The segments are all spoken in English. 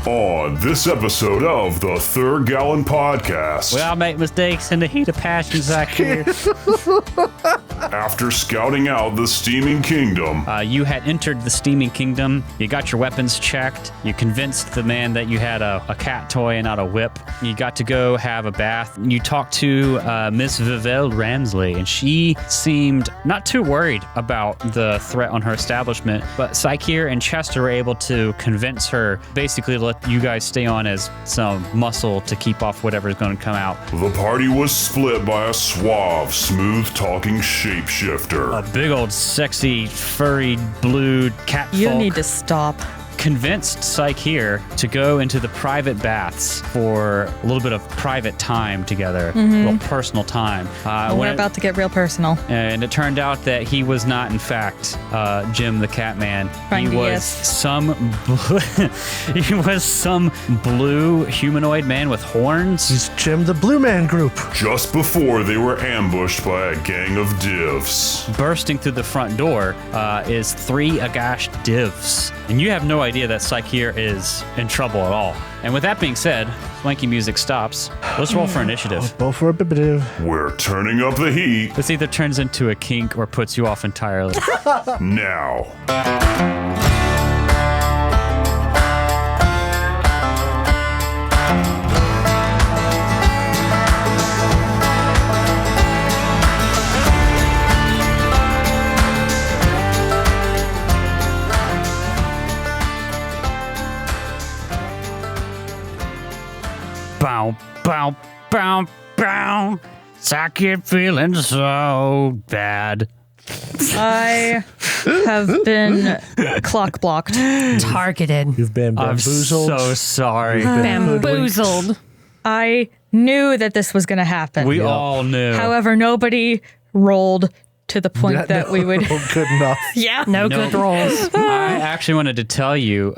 On this episode of the Third Gallon Podcast. We all make mistakes in the heat of passion, Zach here. After scouting out the Steaming Kingdom, You had entered the Steaming Kingdom. You got your weapons checked. You convinced the man that you had a cat toy and not a whip. You got to go have a bath. You talked to Miss Vivelle Ramsley, and she seemed not too worried about the threat on her establishment. But Psycheer and Chester were able to convince her basically to let you guys stay on as some muscle to keep off whatever's going to come out. the party was split by a suave, smooth-talking shapeshifter. A big old sexy, furry, blue cat You folk need to stop. convinced Psycheer to go into the private baths for a little bit of private time together, a little personal time. We're about to get real personal. And it turned out that he was not, in fact, Jim the Catman. Trying He to was guess. he was some blue humanoid man with horns. He's Jim the Blue Man Group. Just before they were ambushed by a gang of divs. Bursting through the front door is 3 agashed divs. And you have no idea that Psycheer is in trouble at all. And with that being said, swanky music stops. Let's roll for initiative. Both for a bibitive. We're turning up the heat This either turns into a kink or puts you off entirely. now. Bow, bow, bow, bow. Psycheer feeling so bad. I have been clock blocked. Targeted. You've been I'm bamboozled. so sorry. Bamboozled. I knew that this was going to happen. We all knew. However, nobody rolled to the point that we would. Good enough. Yeah. No good rolls. I actually wanted to tell you,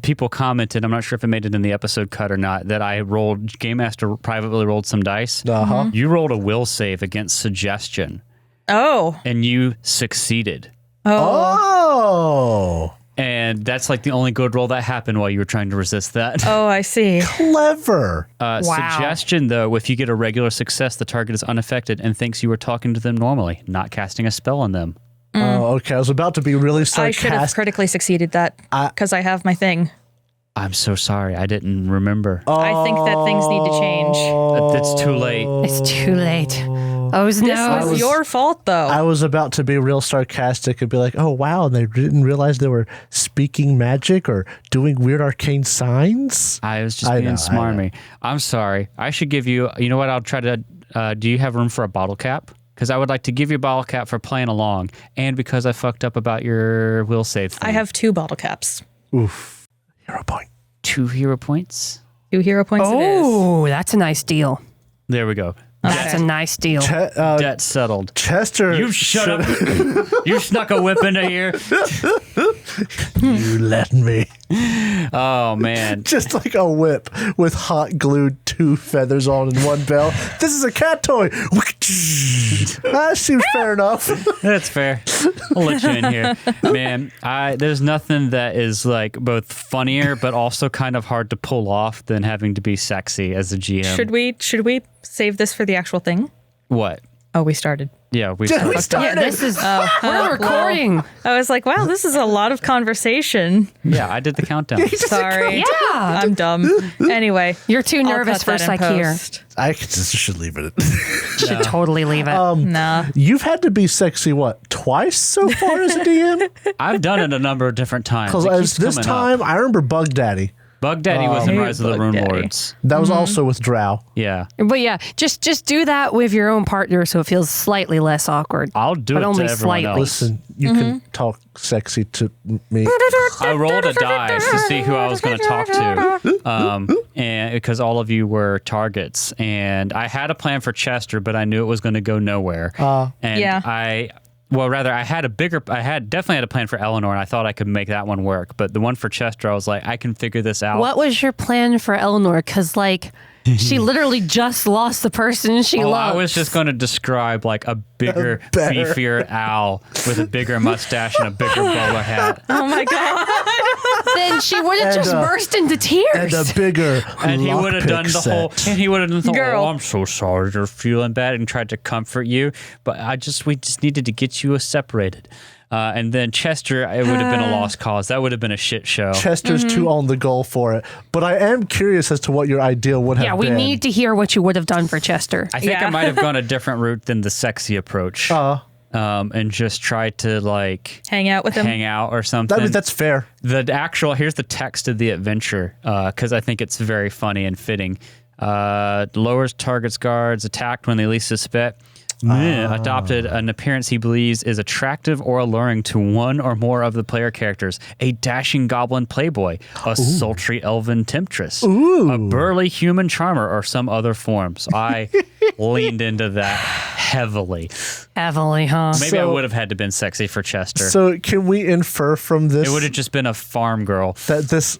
people commented, I'm not sure if it made it in the episode cut or not, that I rolled, Game Master privately rolled some dice. Uh-huh. You rolled a will save against suggestion, Oh. and you succeeded. Oh. And that's like the only good roll that happened while you were trying to resist that. Oh, I see. Clever. Suggestion, though, if you get a regular success, the target is unaffected and thinks you were talking to them normally, not casting a spell on them. Oh, okay. I was about to be really I should have sarcastic. critically succeeded that because I have my thing. I'm so sorry. I didn't remember. I think that things need to change. It's too late. It's too late. Oh, This no. was your fault, though. I was about to be real sarcastic and be like, oh, wow, and they didn't realize they were speaking magic or doing weird arcane signs? I was just I being know. smarmy. I'm sorry. I should give you, you know what, I'll try to, do you have room for a bottle cap? Because I would like to give you a bottle cap for playing along, and because I fucked up about your will save thing. I have 2 bottle caps. Oof. Hero point. 2 hero points. 2 hero points it is. Oh, that's a nice deal. There we go. That's a nice deal. Debt settled. Chester. You shut up. You snuck a whip into here. You let me. Oh, man. Just like a whip with hot glued 2 feathers on and 1 bell. This is a cat toy. That seems fair enough. That's fair. I'll let you in here. Man, there's nothing that is like both funnier but also kind of hard to pull off than having to be sexy as a GM. Should we save this for the actual thing? What? Oh, we started. Yeah, we Yeah, we started. Yeah, this is. We're recording. I was like, wow, this is a lot of conversation. Yeah, I did the countdown. Sorry. Yeah. I'm dumb. Anyway. You're too I'll nervous cut for that in Psycheer. post. I just should leave it. Should totally leave it. Nah. You've had to be sexy, what, twice so far as a DM? I've done it a number of different times. It Because keeps this coming time, up. I remember Bug Daddy. Bug Daddy was in Hey, Rise of the Bug Rune Daddy. Lords. That was also with Drow. Yeah. But yeah, just do that with your own partner so it feels slightly less awkward. I'll do But it only to everyone slightly. else. Listen, you can talk sexy to me. I rolled a dice to see who I was going to talk to, and because all of you were targets, and I had a plan for Chester, but I knew it was going to go nowhere. And Yeah. I definitely had a plan for Eleanor, and I thought I could make that one work. But the one for Chester, I was like, I can figure this out. What was your plan for Eleanor? Because, like, she literally just lost the person she Oh, loved. I was just going to describe like a bigger, Better. beefier owl with a bigger mustache and a bigger bowler hat. Oh my god. then she would have just burst into tears. And a bigger And he would have done the lockpick whole, set. and he would have done the Girl. whole, I'm so sorry you're feeling bad, and tried to comfort you. But we just needed to get you separated. And then Chester, it would have been a lost cause. That would have been a shit show. Chester's too on the goal for it. But I am curious as to what your ideal would have Yeah, been. we need to hear what you would have done for Chester. I think Yeah. I might have gone a different route than the sexy approach. And just tried to Hang out with him. hang out or something. That's fair. Here's the text of the adventure, because I think it's very funny and fitting. Lowers target's guards, attacked when they least suspect. Adopted an appearance he believes is attractive or alluring to one or more of the player characters. A dashing goblin playboy, a sultry elven temptress, a burly human charmer, or some other form. So I leaned into that heavily. Heavily, huh? Maybe I would have had to been sexy for Chester. So can we infer from this It would have just been a farm girl. that this...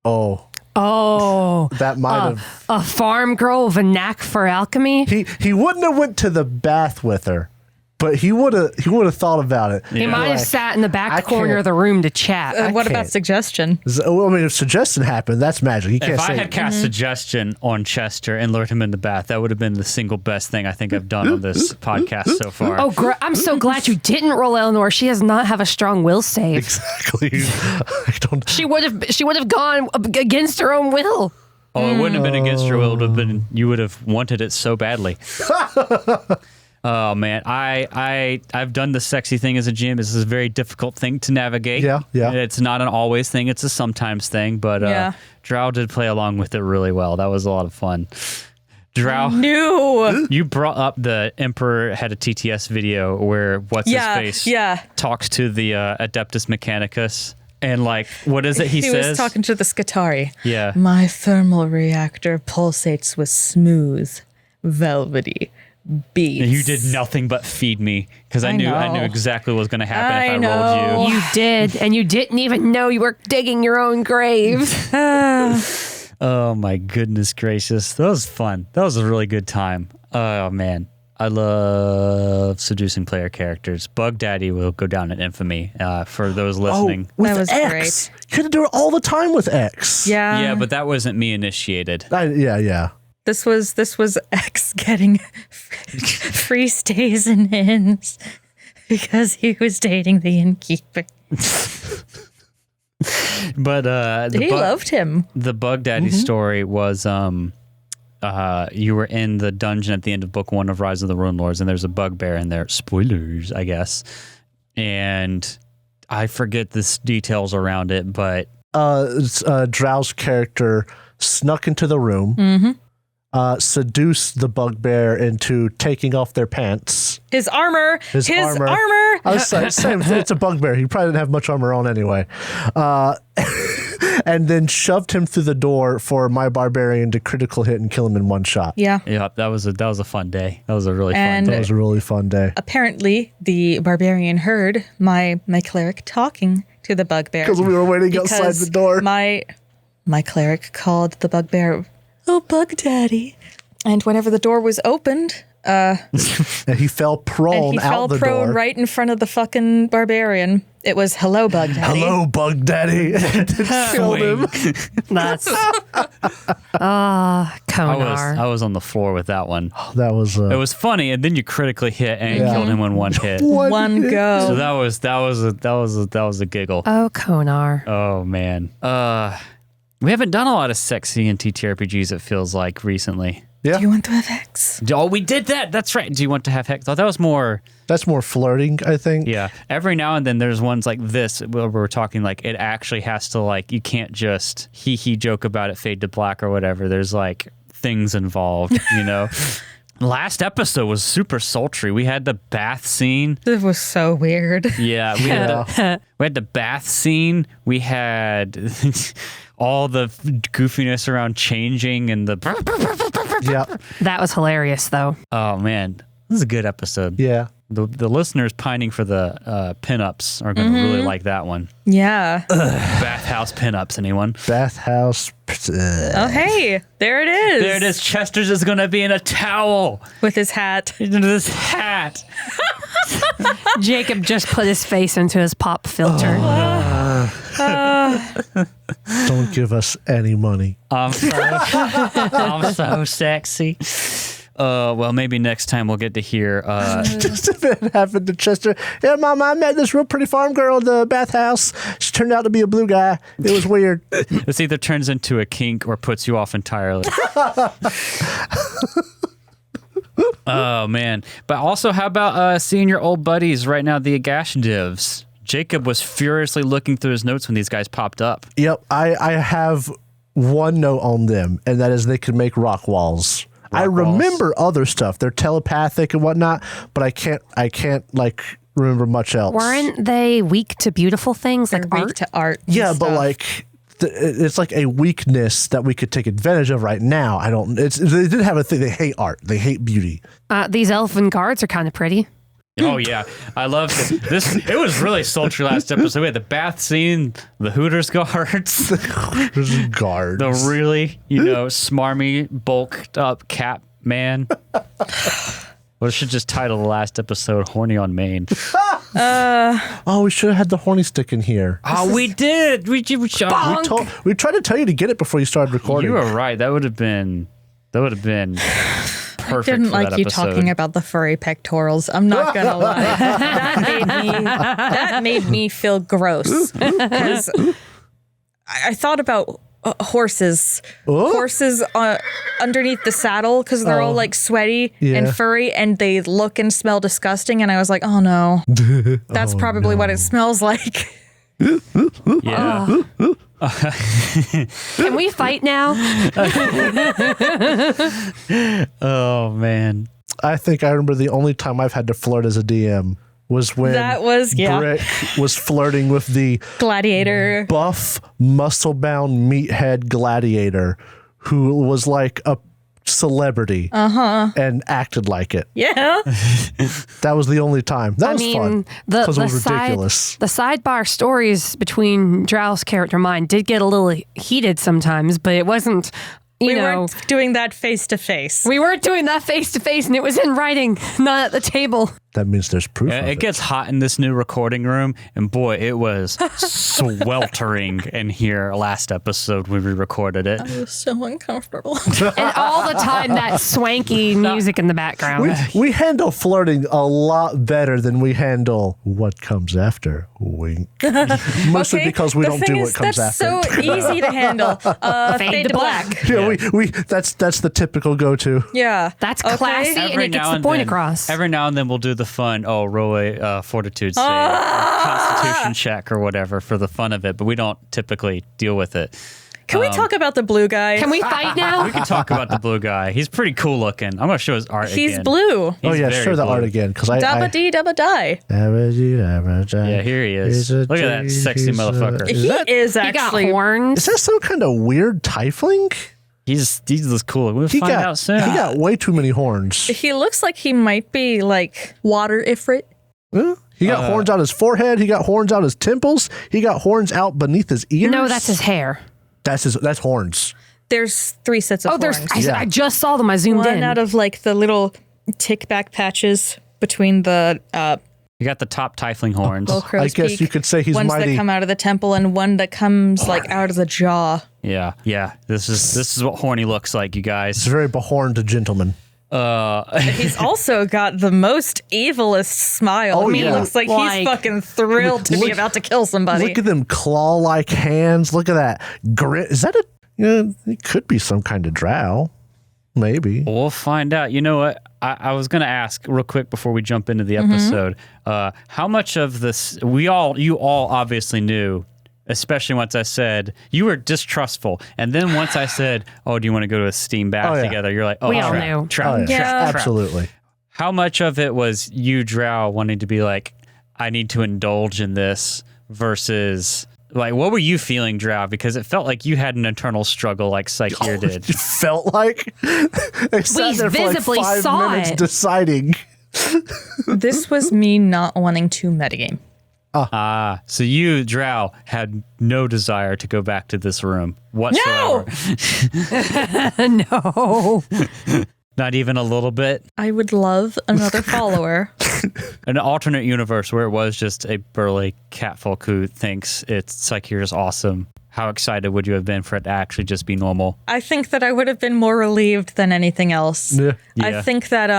Oh, Oh, that might have... a farm girl with a knack for alchemy. He wouldn't have went to the bath with her, but he would have thought about it. He might have Like, sat in the I back corner can't- of the room to chat. What about can't. suggestion? I mean, if suggestion happened, that's magic. You can't If say I had cast suggestion on Chester and lured him in the bath, that would have been the single best thing I think I've done on this podcast so far. Oh, I'm so glad you didn't roll Eleanor. She does not have a strong will save. exactly. I don't. She would have gone against her own will. Oh, it wouldn't have been against your will. It would have been, you would have wanted it so badly. Oh man, I've done the sexy thing as a GM. This is a very difficult thing to navigate. Yeah. It's not an always thing. It's a sometimes thing. But Yeah. Drow did play along with it really well. That was a lot of fun. Drow, No. you brought up the Emperor had a TTS video where what's his face talks to the Adeptus Mechanicus. And what is it he says? He was talking to the Skitari. Yeah. My thermal reactor pulsates with smooth, velvety beats. And you did nothing but feed me because I knew know. exactly what was going to happen I if I rolled know. you. You did, and you didn't even know you were digging your own grave. Oh my goodness gracious. That was fun. That was a really good time. Oh man. I love seducing player characters. Bug Daddy will go down in infamy for those listening. with That was X. You could do it all the time with X. Yeah. Yeah, but that wasn't me initiated. Yeah. This was X getting free stays and inns because he was dating the innkeeper. But He loved him. the Bug Daddy story was you were in the dungeon at the end of book 1 of Rise of the Rune Lords, and there's a bugbear in there. Spoilers, I guess. And I forget the details around it, but Drow's character snuck into the room, seduced the bugbear into taking off their pants. His armor. His armor. I was like, same. It's a bugbear. He probably didn't have much armor on anyway. And then shoved him through the door for my barbarian to critical hit and kill him in one shot. Yeah. yeah, that was a fun day. That was a really fun And- day. That was a really fun day. Apparently, the barbarian heard my cleric talking to the bugbear. Because we were waiting outside Because the door. My cleric called the bugbear, "Oh, Bug Daddy," and whenever the door was opened, And he fell prone and he out fell the prone door. right in front of the fucking barbarian. It was, "Hello, Bug Daddy." Hello, Bug Daddy. And it killed him. That's Konar. I was on the floor with that one. That was It was funny, and then you critically hit and Yeah. killed him in one hit. One go. So that was a giggle. Oh, Konar. Oh man. We haven't done a lot of sexy and TTRPGs, it feels like, recently. Do you want to have X? Oh, we did that. That's right. Do you want to have hex? Oh, that was more. That's more flirting, I think. Yeah. Every now and then there's ones like this where we're talking it actually has to you can't just he joke about it, fade to black or whatever. There's things involved, Last episode was super sultry. We had the bath scene. It was so weird. Yeah, we had the bath scene. We had all the goofiness around changing and the. Yeah. That was hilarious, though. Oh man, this is a good episode. Yeah. The listeners pining for the pinups are going to really like that one. Yeah. Bathhouse pinups, anyone? Bathhouse. Oh, hey, there it is. There it is. Chester's is going to be in a towel. With his hat. Into this hat. Jacob just put his face into his pop filter. Don't give us any money. I'm so sexy. Well, maybe next time we'll get to hear. Just a bit happened to Chester. Yeah, Mama, I met this real pretty farm girl in the bathhouse. She turned out to be a blue guy. It was weird. This either turns into a kink or puts you off entirely. Oh, man. But also, how about seeing your old buddies right now, the Agash divs? Jacob was furiously looking through his notes when these guys popped up. Yep, I have one note on them, and that is they can make rock walls. I remember other stuff. They're telepathic and whatnot, but I can't like remember much else. Weren't they weak to beautiful things like Weak art? to art. and Yeah, but stuff. like it's like a weakness that we could take advantage of right now. They did have a thing. They hate art. They hate beauty. These elfin guards are kind of pretty. Oh, yeah. I love this. It was really sultry last episode. We had the bath scene, the Hooters guards, There's guards. the really, smarmy, bulked up cat man. Well, I should just title the last episode Horny on Main. Oh, we should have had the horny stick in here. Oh, we did. We tried to tell you to get it before you started recording. You were right. That would have been perfect. Didn't for like that you episode. talking about the furry pectorals. I'm not gonna lie. That made me feel gross because I thought about horses underneath the saddle because they're all like sweaty and furry and they look and smell disgusting. And I was like, oh no, that's probably what it smells like. Yeah. Can we fight now? Oh man. I think I remember the only time I've had to flirt as a DM was when Brick was flirting with the Gladiator. buff, muscle-bound meathead gladiator who was like a celebrity and acted like it. Yeah. That was the only time. That was fun because it was ridiculous. The sidebar stories between Drow's character and mine did get a little heated sometimes, but it wasn't, We weren't doing that face to face. We weren't doing that face to face, and it was in writing, not at the table. That means there's proof of It gets hot in this new recording room, and boy, it was sweltering in here last episode when we recorded it. I was so uncomfortable. And all the time, that swanky music in the background. We handle flirting a lot better than we handle what comes after. Wink. Mostly because we don't do what comes after. That's so easy to handle. Fade to black. Yeah, we that's the typical go-to. Yeah. That's classy, and it gets the point across. Every now and then we'll do the fun, roll a fortitude save, or constitution check or whatever for the fun of it, but we don't typically deal with it. Can we talk about the blue guy? Can we fight now? We can talk about the blue guy. He's pretty cool looking. I'm going to show his art again. He's blue. Oh yeah, very show the blue. art again because Dabba dee dabba die. Yeah, here he is. Look at that sexy motherfucker. He is He got actually. horns. Is that some kind of weird tiefling? He's this cool. We'll find out soon. He got way too many horns. He looks like he might be like water ifrit. He got horns on his forehead. He got horns on his temples. He got horns out beneath his ears. No, that's his hair. That's horns. There's 3 sets of horns. I just saw them. I zoomed One in. out of like the little tick back patches between the You got the top tiefling horns. little crow's I guess peak. you could say he's ones mighty. that come out of the temple and one that comes like out of the jaw. Yeah. This is what horny looks like, you He's guys. a very behorned gentleman. He's also got the most evilest smile. Oh, I mean, yeah. He looks like Like- he's fucking thrilled to be about to kill somebody. Look at them claw-like hands. Look at that grit. Is that a? It could be some kind of drow. Maybe. We'll find out. You know what? I was going to ask real quick before we jump into the episode. How much of this you all obviously knew, especially once I said you were distrustful, and then once I said, "Oh, do you want to go to a steam bath yeah. together?" You're like, "Oh, We all trap, knew. trap, Oh, yeah. Yeah. Absolutely. How much of it was you, Drow, wanting to be like, I need to indulge in this versus like, what were you feeling, Drow? Because it felt like you had an internal struggle like Psycheer did. It felt like they sat there for like visibly 5 saw minutes it. deciding. This was me not wanting to metagame. So you, Drow, had no desire to go back to this room whatsoever. No. Not even a little bit. I would love another follower. An alternate universe where it was just a burly catfolk who thinks it's Psycheer is awesome. how excited would you have been for it to actually just be normal? I think that I would have been more relieved than anything else. Yeah. I think that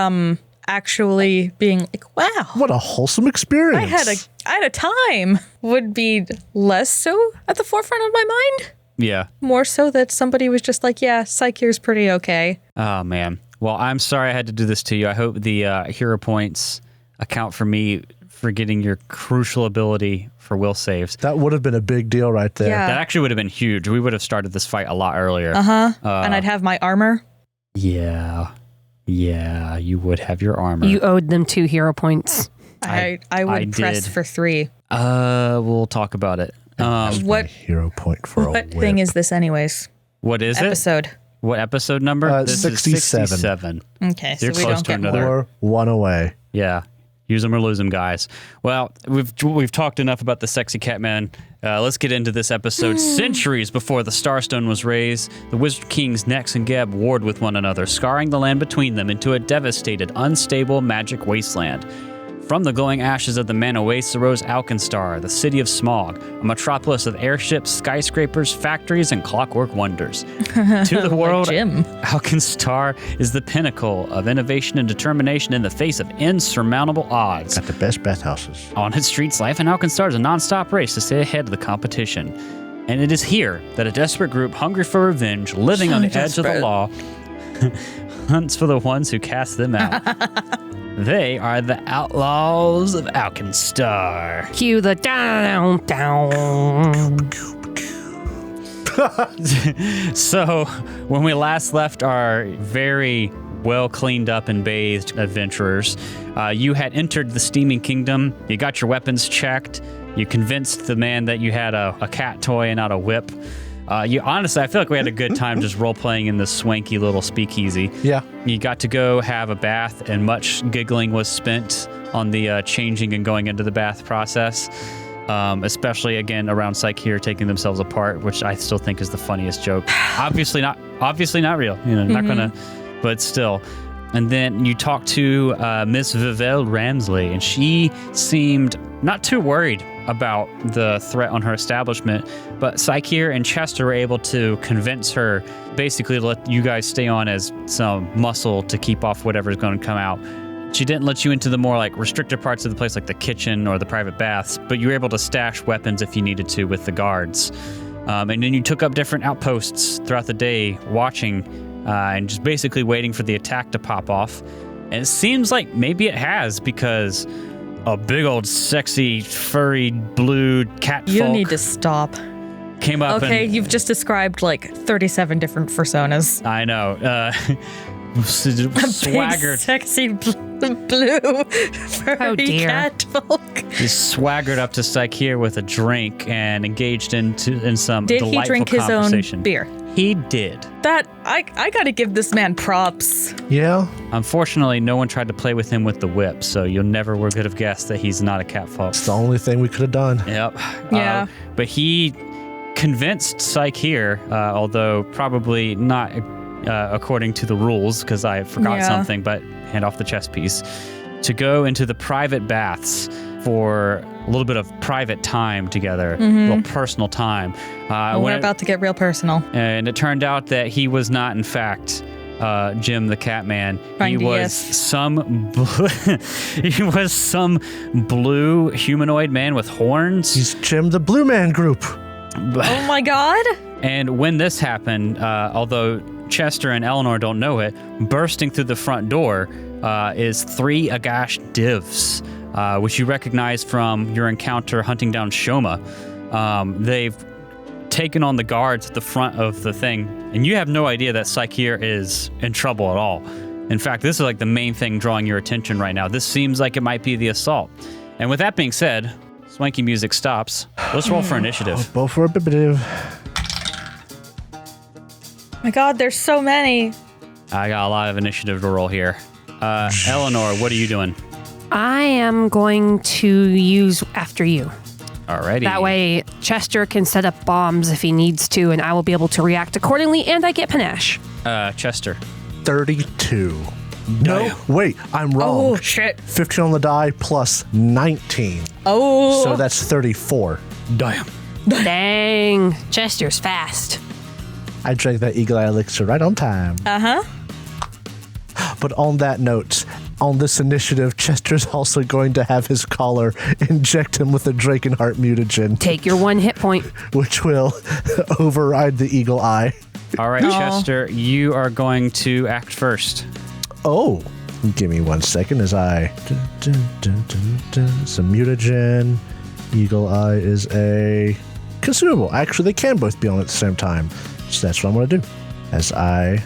actually being like, wow, What a wholesome experience. I had a time would be less so at the forefront of my mind. Yeah. More so that somebody was just like, yeah, Psycheer's pretty okay. Oh, man. Well, I'm sorry I had to do this to you. I hope the hero points account for me for getting your crucial ability for will saves. That would have been a big deal right there. Yeah. That actually would have been huge. We would have started this fight a lot earlier. And I'd have my armor. Yeah. Yeah, you would have your armor. You owed them 2 hero points. I would press did. for 3. We'll talk about it. What Hero point for a what whip. thing is this anyways? What is Episode. it? What episode number? This 67. is 67. Okay, so You're we close don't to get another. more. Or one away. Yeah. Use them or lose them, guys. Well, we've talked enough about the sexy Catman. Let's get into this episode. Centuries before the Starstone was raised, the Wizard Kings Nex and Geb warred with one another, scarring the land between them into a devastated, unstable magic wasteland. From the glowing ashes of the Mana Wastes arose Alkenstar, the city of smog, a metropolis of airships, skyscrapers, factories, and clockwork wonders. To the world, Jim. Alkenstar is the pinnacle of innovation and determination in the face of insurmountable odds. Got the best bathhouses. On its streets, life in Alkenstar is a non-stop race to stay ahead of the competition. And it is here that a desperate group hungry for revenge, living on the edge of the law, hunts for the ones who cast them out. They are the Outlaws of Alkenstar. Cue the down, down. So, when we last left our very well cleaned up and bathed adventurers, you had entered the Steaming Kingdom. You got your weapons checked. You convinced the man that you had a cat toy and not a whip. Honestly, I feel like we had a good time just role-playing in this swanky little speakeasy. Yeah. You got to go have a bath, and much giggling was spent on the changing and going into the bath process. Especially, again, around Psycheer taking themselves apart, which I still think is the funniest joke. Obviously not real. Not gonna, but still. And then you talked to Miss Vivelle Ramsley, and she seemed not too worried about the threat on her establishment, but Psycheer and Chester were able to convince her basically to let you guys stay on as some muscle to keep off whatever's going to come out. She didn't let you into the more like restricted parts of the place like the kitchen or the private baths, but you were able to stash weapons if you needed to with the guards. And then you took up different outposts throughout the day watching and just basically waiting for the attack to pop off. And it seems like maybe it has, because a big old sexy furry blue cat You folk need to stop. came up Okay, and... you've just described like 37 different personas. I know. Big, Swaggered. sexy blue furry dear. cat folk. He swaggered up to Psycheer with a drink and engaged in some Did he delightful drink his conversation. own beer? He did. That I gotta give this man props. Yeah. Unfortunately, no one tried to play with him with the whip, so you never would have guessed that he's not a catfolk. It's the only thing we could have done. Yep. Yeah. But he convinced Psycheer, although probably not according to the rules, because I forgot something, but hand off the chess piece, to go into the private baths for a little bit of private time together, a little personal time. We're about to get real personal. And it turned out that he was not, in fact, Jim the Catman. He was he was some blue humanoid man with horns. He's Jim the Blue Man Group. Oh my god! And when this happened, although Chester and Eleanor don't know it, bursting through the front door is 3 Agash divs, which you recognize from your encounter hunting down Shoma. They've taken on the guards at the front of the thing, and you have no idea that Psycheer is in trouble at all. In fact, this is like the main thing drawing your attention right now. This seems like it might be the assault. And with that being said, swanky music stops. Let's roll for initiative. Both for a bit. My god, there's so many. I got a lot of initiative to roll here. Eleanor, what are you doing? I am going to use after you. Alrighty. That way, Chester can set up bombs if he needs to, and I will be able to react accordingly, and I get panache. Chester. 32. No, Damn. wait, I'm wrong. Oh shit. 15 on the die plus 19. Oh. So that's 34. Damn. Dang. Chester's fast. I drank that Eagle Eye Elixir right on time. Uh-huh. But on that note, on this initiative, Chester's also going to have his caller inject him with a Drakenheart mutagen, Take your 1 hit point. which will override the Eagle Eye. All right, Chester, you are going to act first. Oh, give me 1 second as I... It's a mutagen. Eagle Eye is a consumable. Actually, they can both be on at the same time. So that's what I'm going to do as I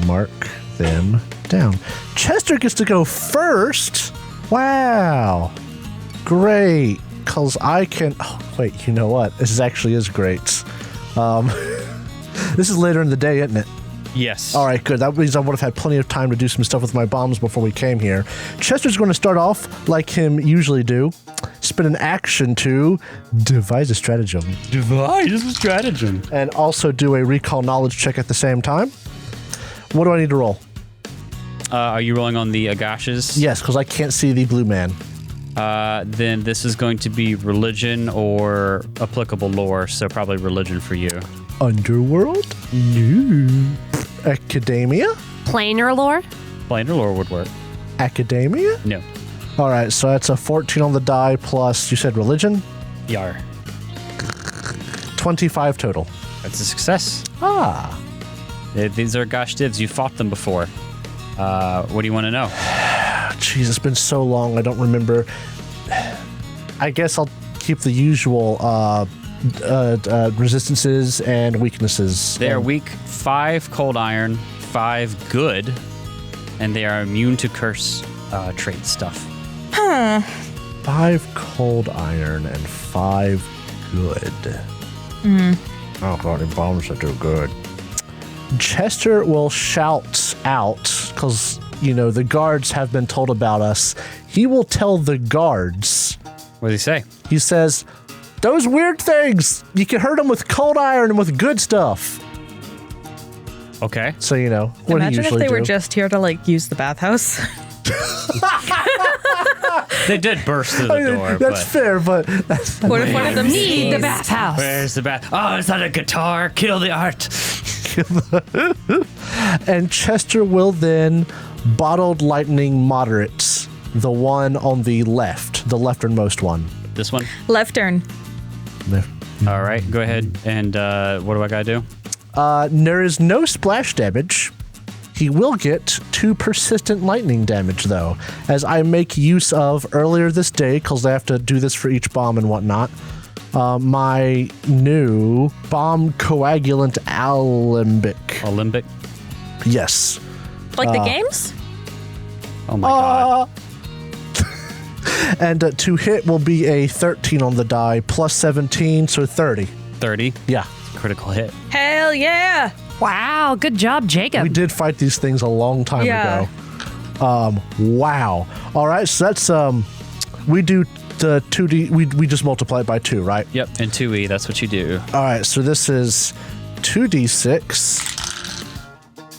mark them down. Chester gets to go first. Wow. Great. Because I can... Oh, wait, you know what? This actually is great. This is later in the day, isn't it? Yes. All right, good. That means I would have had plenty of time to do some stuff with my bombs before we came here. Chester's going to start off like him usually do. Spend an action to devise a stratagem. Devise a stratagem. And also do a recall knowledge check at the same time. What do I need to roll? Are you rolling on the Agashes? Yes, because I can't see the blue man. Then this is going to be religion or applicable lore, so probably religion for you. Underworld? No. Academia? Planar lore? Planar lore would work. Academia? No. All right, so that's a 14 on the die plus, you said religion? Yar. 25 total. That's a success. Ah. These are Agash divs. You fought them before. What do you want to know? Jeez, it's been so long, I don't remember. I guess I'll keep the usual resistances and weaknesses. They are weak 5 cold iron, 5 good, and they are immune to curse trait stuff. 5 cold iron and 5 good. Oh god, the bombs are too good. Chester will shout out, because, you know, the guards have been told about us. He will tell the guards. What does he say? He says, those weird things, you can hurt them with cold iron and with good stuff. Okay. So, you know, what Imagine he if usually they do. were just here to, like, use the bathhouse. They did burst through the door, That's but... fair, but... What if one of them Need the sneezed? bathhouse. Where's the bath? Oh, it's not a guitar. Kill the art. And Chester will then bottled lightning moderates, the one on the left, the lefternmost one. This one? Left turn. All right, go ahead. And what do I got to do? There is no splash damage. He will get 2 persistent lightning damage, though, as I make use of earlier this day, because I have to do this for each bomb and whatnot, my new bomb coagulant alembic. Olympic? Yes. Like the games? Oh my god. And to hit will be a 13 on the die, plus 17, so 30. 30. Yeah. Critical hit. Hell yeah! Wow, good job, Jacob. We did fight these things a long time Yeah. ago. Wow. All right, so that's we do the 2D. We just multiply it by 2, right? Yep, and 2E, that's what you do. All right, so this is 2d6.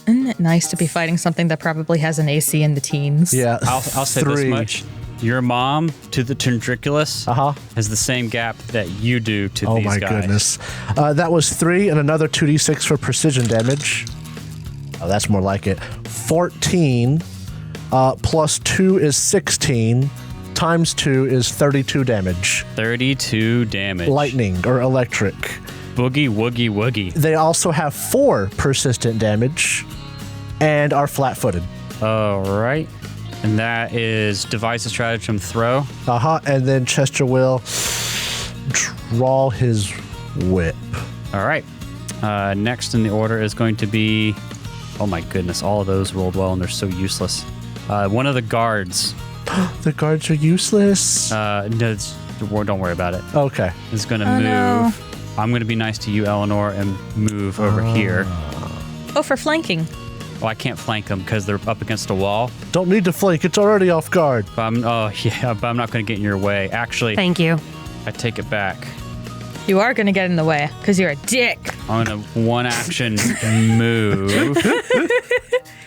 Isn't it nice to be fighting something that probably has an AC in the teens? Yeah, I'll say 3. this much. Your mom to the Tendriculus has the same gap that you do to Oh these my guys. goodness. That was 3 and another 2d6 for precision damage. Oh, that's more like it. 14 plus 2 is 16. Times 2 is 32 damage. 32 damage. Lightning or electric. Boogie woogie woogie. They also have 4 persistent damage and are flat-footed. All right. And that is devise a stratagem throw. And then Chester will draw his whip. All right. Next in the order is going to be... Oh my goodness, all of those rolled well and they're so useless. One of the guards. The guards are useless. No, don't worry about it. Okay. Is going to Oh, move. no. I'm going to be nice to you, Eleanor, and move over here. Oh, for flanking. Oh, I can't flank them because they're up against a wall. Don't need to flank. It's already off guard. But I'm not going to get in your way. Actually, Thank you. I take it back. You are going to get in the way because you're a dick. I'm going to one action move.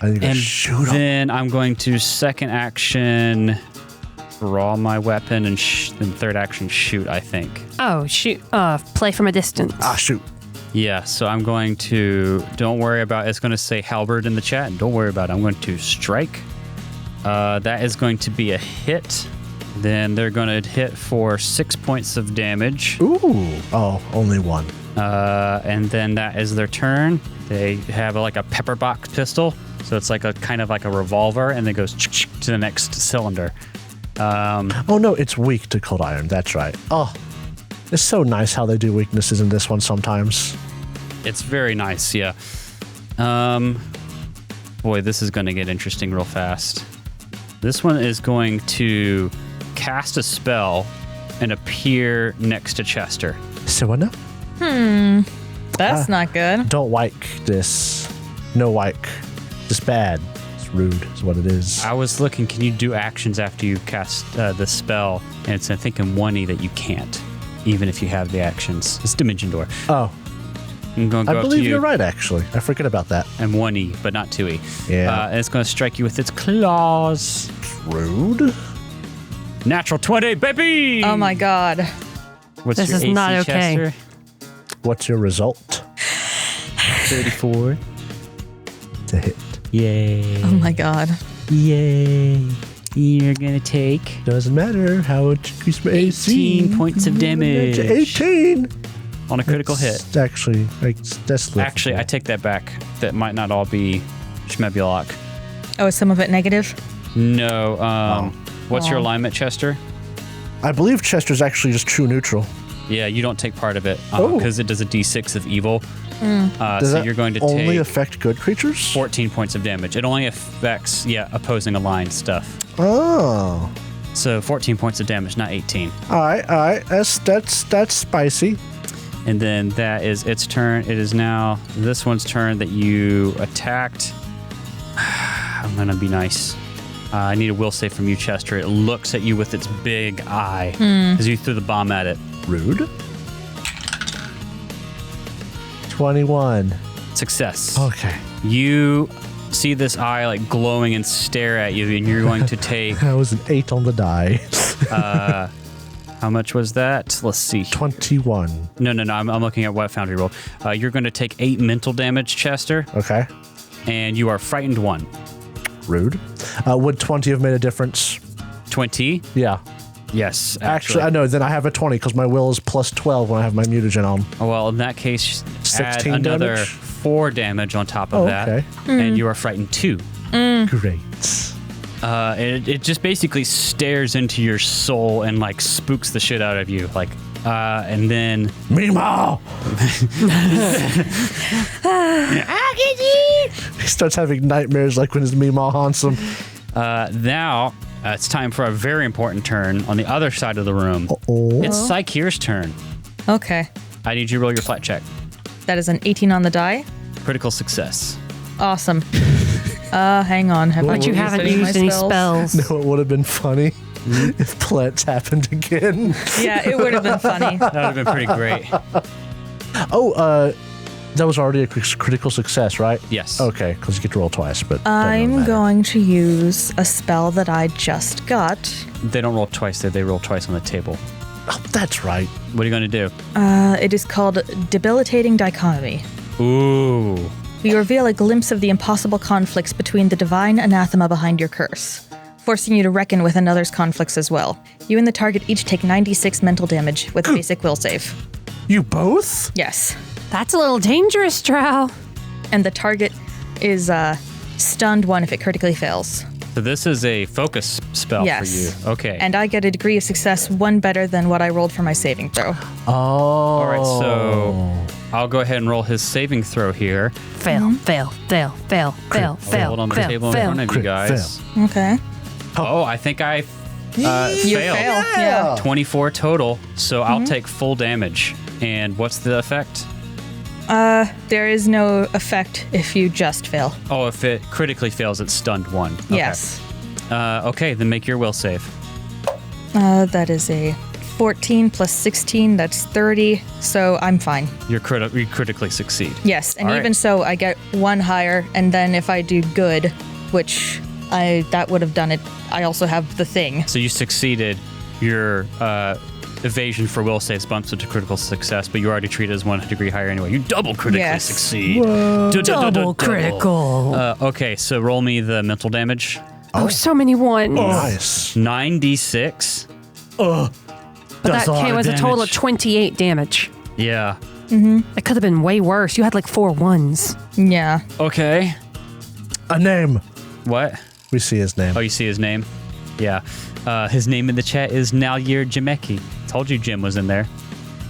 I need to And shoot him. then I'm going to second action draw my weapon and then third action shoot, I think. Oh, shoot. Play from a distance. Ah, shoot. Yeah, so I'm going to, don't worry about, it's going to say halberd in the chat, and don't worry about it. I'm going to strike. That is going to be a hit. Then they're going to hit for 6 points of damage. Ooh. Oh, only one. And then that is their turn. They have like a pepper box pistol. So it's like a kind of like a revolver, and then goes to the next cylinder. Oh, no, it's weak to cold iron. That's right. Oh, it's so nice how they do weaknesses in this one sometimes. It's very nice, yeah. Boy, this is going to get interesting real fast. This one is going to cast a spell and appear next to Chester. So what now? That's not good. Don't wike this. No wike. It's bad. It's rude is what it is. I was looking, can you do actions after you cast the spell? And it's, I think, in 1E that you can't, even if you have the actions. It's Dimension Door. Oh, I'm going to go I up to believe you you're right, actually. I forget about that. and 1E, but not 2E. Yeah. And it's going to strike you with its claws. Rude. Natural 20, baby! Oh my god. What's This your is AC, not okay. Chester? What's your result? 34. To hit. Yay. Oh my god. Yay. You're going to take Doesn't matter how it increase my 18 points of damage 18. on a critical hit. It's actually, like, that's livable. Actually, I take that back. That might not all be Schmebulok. Oh, is some of it negative? No. What's your Oh. alignment, Chester? I believe Chester's actually just true neutral. Yeah, you don't take part of it Oh. because it does a d6 of evil. Does So that you're going to only take affect good creatures? 14 points of damage. It only affects, opposing aligned stuff. Oh. So 14 points of damage, not 18. All right. That's spicy. And then that is its turn. It is now this one's turn that you attacked. I'm going to be nice. I need a will save from you, Chester. It looks at you with its big eye because you threw the bomb at it. Rude. 21. Success. Okay. You see this eye like glowing and stare at you, and you're going to take. That was an 8 on the die. How much was that? Let's see. 21. No. I'm looking at what Foundry rolled. You're going to take 8 mental damage, Chester, Okay. and you are frightened 1. Rude. Would 20 have made a difference? 20. Yeah. Yes, Actually, I know. Then I have a 20 because my will is plus 12 when I have my mutagen on. Well, in that case, add 16 another damage? 4 damage on top of that, okay. and you are frightened 2. Great. It just basically stares into your soul and like spooks the shit out of you, like, and then Meemaw! He starts having nightmares like when his Meemaw haunts him. now it's time for a very important turn on the other side of the room. Oh. It's Psycheer's turn. Okay. I need you to roll your flat check. That is an 18 on the die. Critical success. Awesome. Hang on. Have But you haven't any of my used any spells. No, it would have been funny if Plants happened again. Yeah, it would have been funny. That would have been pretty great. That was already a critical success, right? Yes. Okay, because you get to roll twice, but doesn't I'm matter. going to use a spell that I just got. They don't roll twice. They roll twice on the table. Oh, that's right. What are you going to do? It is called Debilitating Dichotomy. Ooh. You reveal a glimpse of the impossible conflicts between the divine anathema behind your curse, forcing you to reckon with another's conflicts as well. You and the target each take 96 mental damage with a basic will save. You both? Yes. That's a little dangerous, Drow. And the target is stunned 1 if it critically fails. So this is a focus spell Yes. for you. Okay. And I get a degree of success 1 better than what I rolled for my saving throw. Oh. All right, so I'll go ahead and roll his saving throw here. Fail, fail, fail, fail, fail, I'll fail, hold on the fail, table in fail. front of you Crit, guys. Okay. Oh, I think I You failed. fail. Yeah. 24 total, so I'll take full damage. And what's the effect? There is no effect if you just fail. Oh, if it critically fails, it's stunned 1. Okay. Yes. Okay, then make your will save. That is a 14 plus 16, that's 30, so I'm fine. You critically succeed. Yes, and All even right. so, I get 1 higher, and then if I do good, which That would have done it. I also have the thing. So you succeeded. Your evasion for will saves bumps it to critical success, but you already treated as 1 degree higher anyway. You double critically Yes. succeed. Double critical. Okay, so roll me the mental damage. Oh, so many ones. Nice. 9d6. But that was a total of 28 damage. Yeah. It could have been way worse. You had like 4 ones. Yeah. Okay. A name. What? We see his name. Oh, you see his name? Yeah. His name in the chat is Nalyir Jameki. Told you Jim was in there.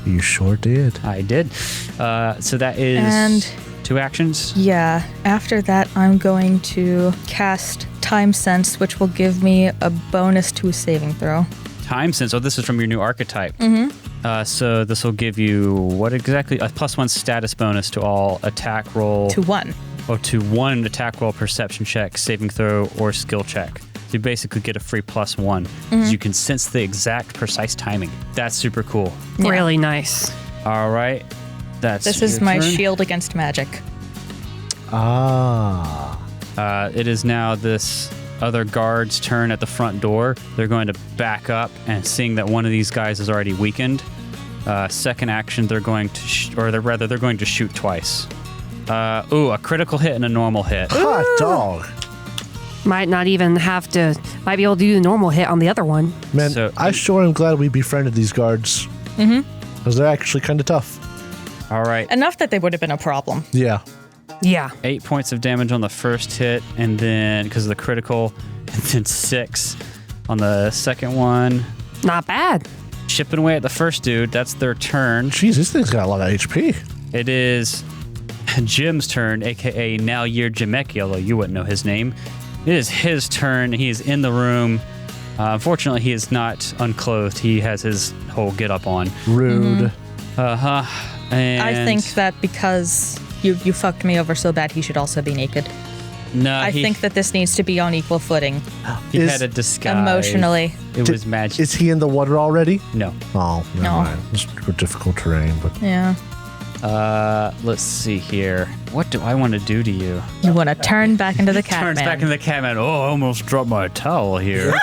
You sure did. I did. So that is And 2 actions. yeah, after that, I'm going to cast Time Sense, which will give me a bonus to a saving throw. Time sense. Oh, this is from your new archetype. Mm-hmm. So this will give you what exactly? A +1 status bonus to all attack roll. To 1. Or to 1 attack roll, perception check, saving throw, or skill check. So you basically get a free +1. You can sense the exact precise timing. That's super cool. Yeah. Really nice. All right. This is your my turn. shield against magic. Ah. It is now this other guard's turn at the front door. They're going to back up, and seeing that one of these guys is already weakened, second action they're going to, they're going to shoot twice. A critical hit and a normal hit. Hot dog. Might be able to do the normal hit on the other one. Man, So- I sure am glad we befriended these guards. Because they're actually kind of tough. All right. Enough that they would have been a problem. Yeah. Yeah. 8 points of damage on the first hit, and then because of the critical, and then 6 on the second one. Not bad. Chipping away at the first dude. That's their turn. Jeez, this thing's got a lot of HP. It is Jim's turn, aka Nalyir Jameki, although you wouldn't know his name. It is his turn. He is in the room. Unfortunately, he is not unclothed. He has his whole get up on. Rude. And I think that because you fucked me over so bad, he should also be naked. no, I think that this needs to be on equal footing he Is- had a disguise. emotionally. It was magic. Is he in the water already? No. Oh, never No. mind. It's difficult terrain, but Yeah. Let's see here. What do I want to do to you? You want to turn back into the cat Turns man. back into the Catman. Oh, I almost dropped my towel here.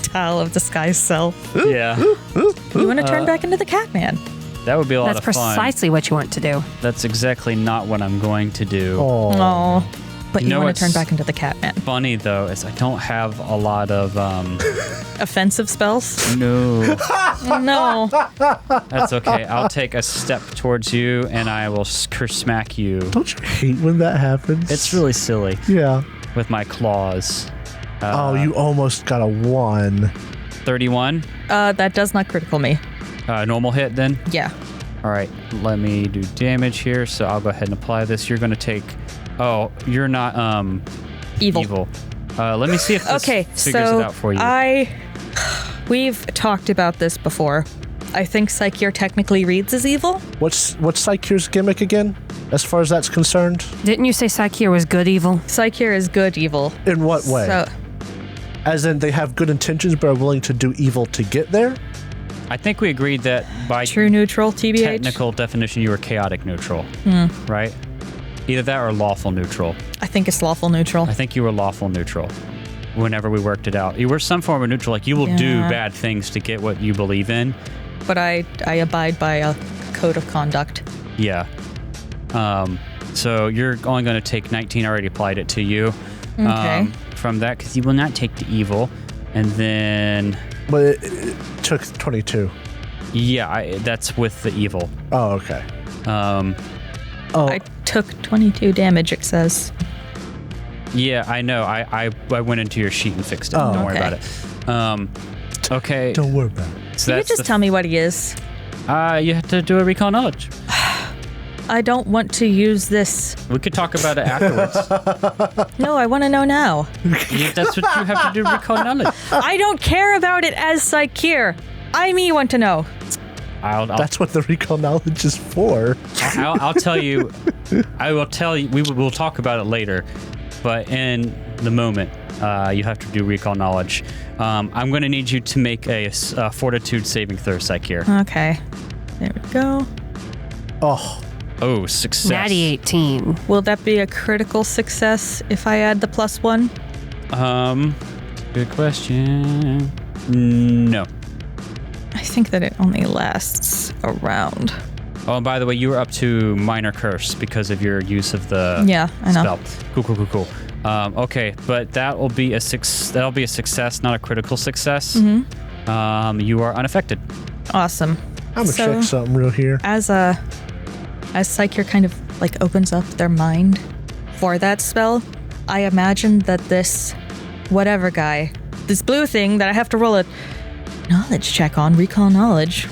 Tile of disguise self. Yeah. You want to turn back into the cat man. That would be a lot That's of fun. precisely what you want to do. That's exactly not what I'm going to do. oh, Oh. But you know want to turn what's- back into the cat man. Funny though is I don't have a lot of Offensive spells? no. No. That's okay. I'll take a step towards you and I will smack you. don't you hate when that happens? It's really silly yeah. with my claws. Oh, you almost got a 1. 31. That does not critical me. Normal hit then. Yeah. All right. Let me do damage here. So I'll go ahead and apply this. You're going to take. Oh, you're not Evil. Let me see if this Okay, figures so it out for you. we've talked about this before. I think Psycheer technically reads as evil. What's Psycheer's gimmick again, as far as that's concerned? Didn't you say Psycheer was good evil? Psycheer is good evil. In what way? So, As in, they have good intentions but are willing to do evil to get there? I think we agreed that by true neutral, TBH. technical definition, you were chaotic neutral, right? Either that or lawful neutral. I think it's lawful neutral. I think you were lawful neutral whenever we worked it out. You were some form of neutral, like you will do Yeah. bad things to get what you believe in. But I abide by a code of conduct. Yeah. So you're only going to take 19. I already applied it to you. Okay. From that, because you will not take the evil. And then, But it took 22. yeah, that's with the evil. Oh, okay. Um, I took 22 damage, it says. yeah, I know. I went into your sheet and fixed it. Oh, Don't worry okay. about it. Okay. Don't worry about it. So You that's just tell me what he is. you have to do a recall knowledge. I don't want to use this. We could talk about it afterwards. No, I want to know now. That's what you have to do, recall knowledge. I don't care about it as Psycheer. I want to know. I'll That's what the recall knowledge is for. I'll tell you. I will tell you. We'll talk about it later, but in the moment, you have to do recall knowledge. I'm going to need you to make a fortitude saving throw, Psycheer. Okay. There we go. Oh, Oh, success. Natty 18. Will that be a critical success if I add the +1? Good question. No. I think that it only lasts a round. Oh, and by the way, you were up to minor curse because of your use of the Yeah, I know. spell. Cool. Okay, but that'll be a success, not a critical success. Mm-hmm. You are unaffected. Awesome. I'm gonna check something real here. As Psyker kind of like opens up their mind for that spell, I imagine that this whatever guy, this blue thing that I have to roll a knowledge check on, recall knowledge.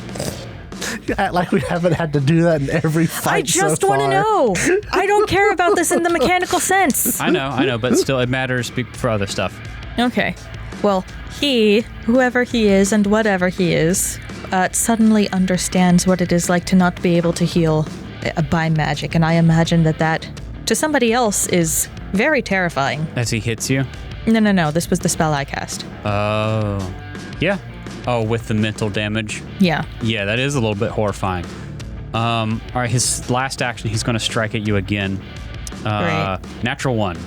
You act like we haven't had to do that in every fight I just so want to far. know. I don't care about this in the mechanical sense. I know, but still, it matters for other stuff. Okay. Well, whoever he is and whatever he is, suddenly understands what it is like to not be able to heal by magic. And I imagine that to somebody else is very terrifying. As he hits you? No. This was the spell I cast. Oh. Yeah. Oh, with the mental damage? Yeah. Yeah, that is a little bit horrifying. All right, his last action, he's going to strike at you again. Great. Natural 1.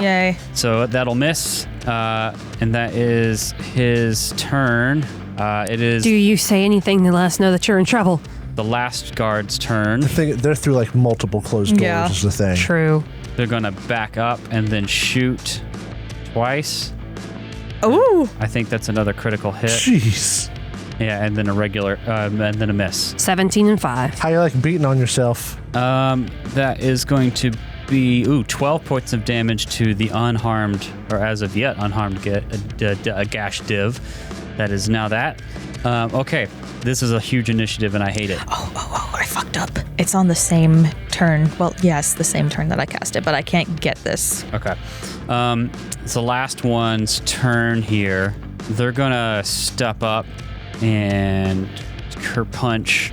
Yay. So that'll miss, and that is his turn. It is Do you say anything to let us know that you're in trouble? the last guard's turn. I think they're through like multiple closed doors Yeah. is the thing. True. They're going to back up and then shoot twice. Ooh. I think that's another critical hit. Jeez. Yeah, and then a regular, and then a miss. 17 and 5. How you like beating on yourself? That is going to be 12 points of damage to the unharmed, or as of yet unharmed, a gash div. That is now that. Okay, this is a huge initiative, and I hate it. Oh, I fucked up. It's on the same turn. Well, yes, the same turn that I cast it, but I can't get this. Okay, it's the last one's turn here. They're gonna step up and punch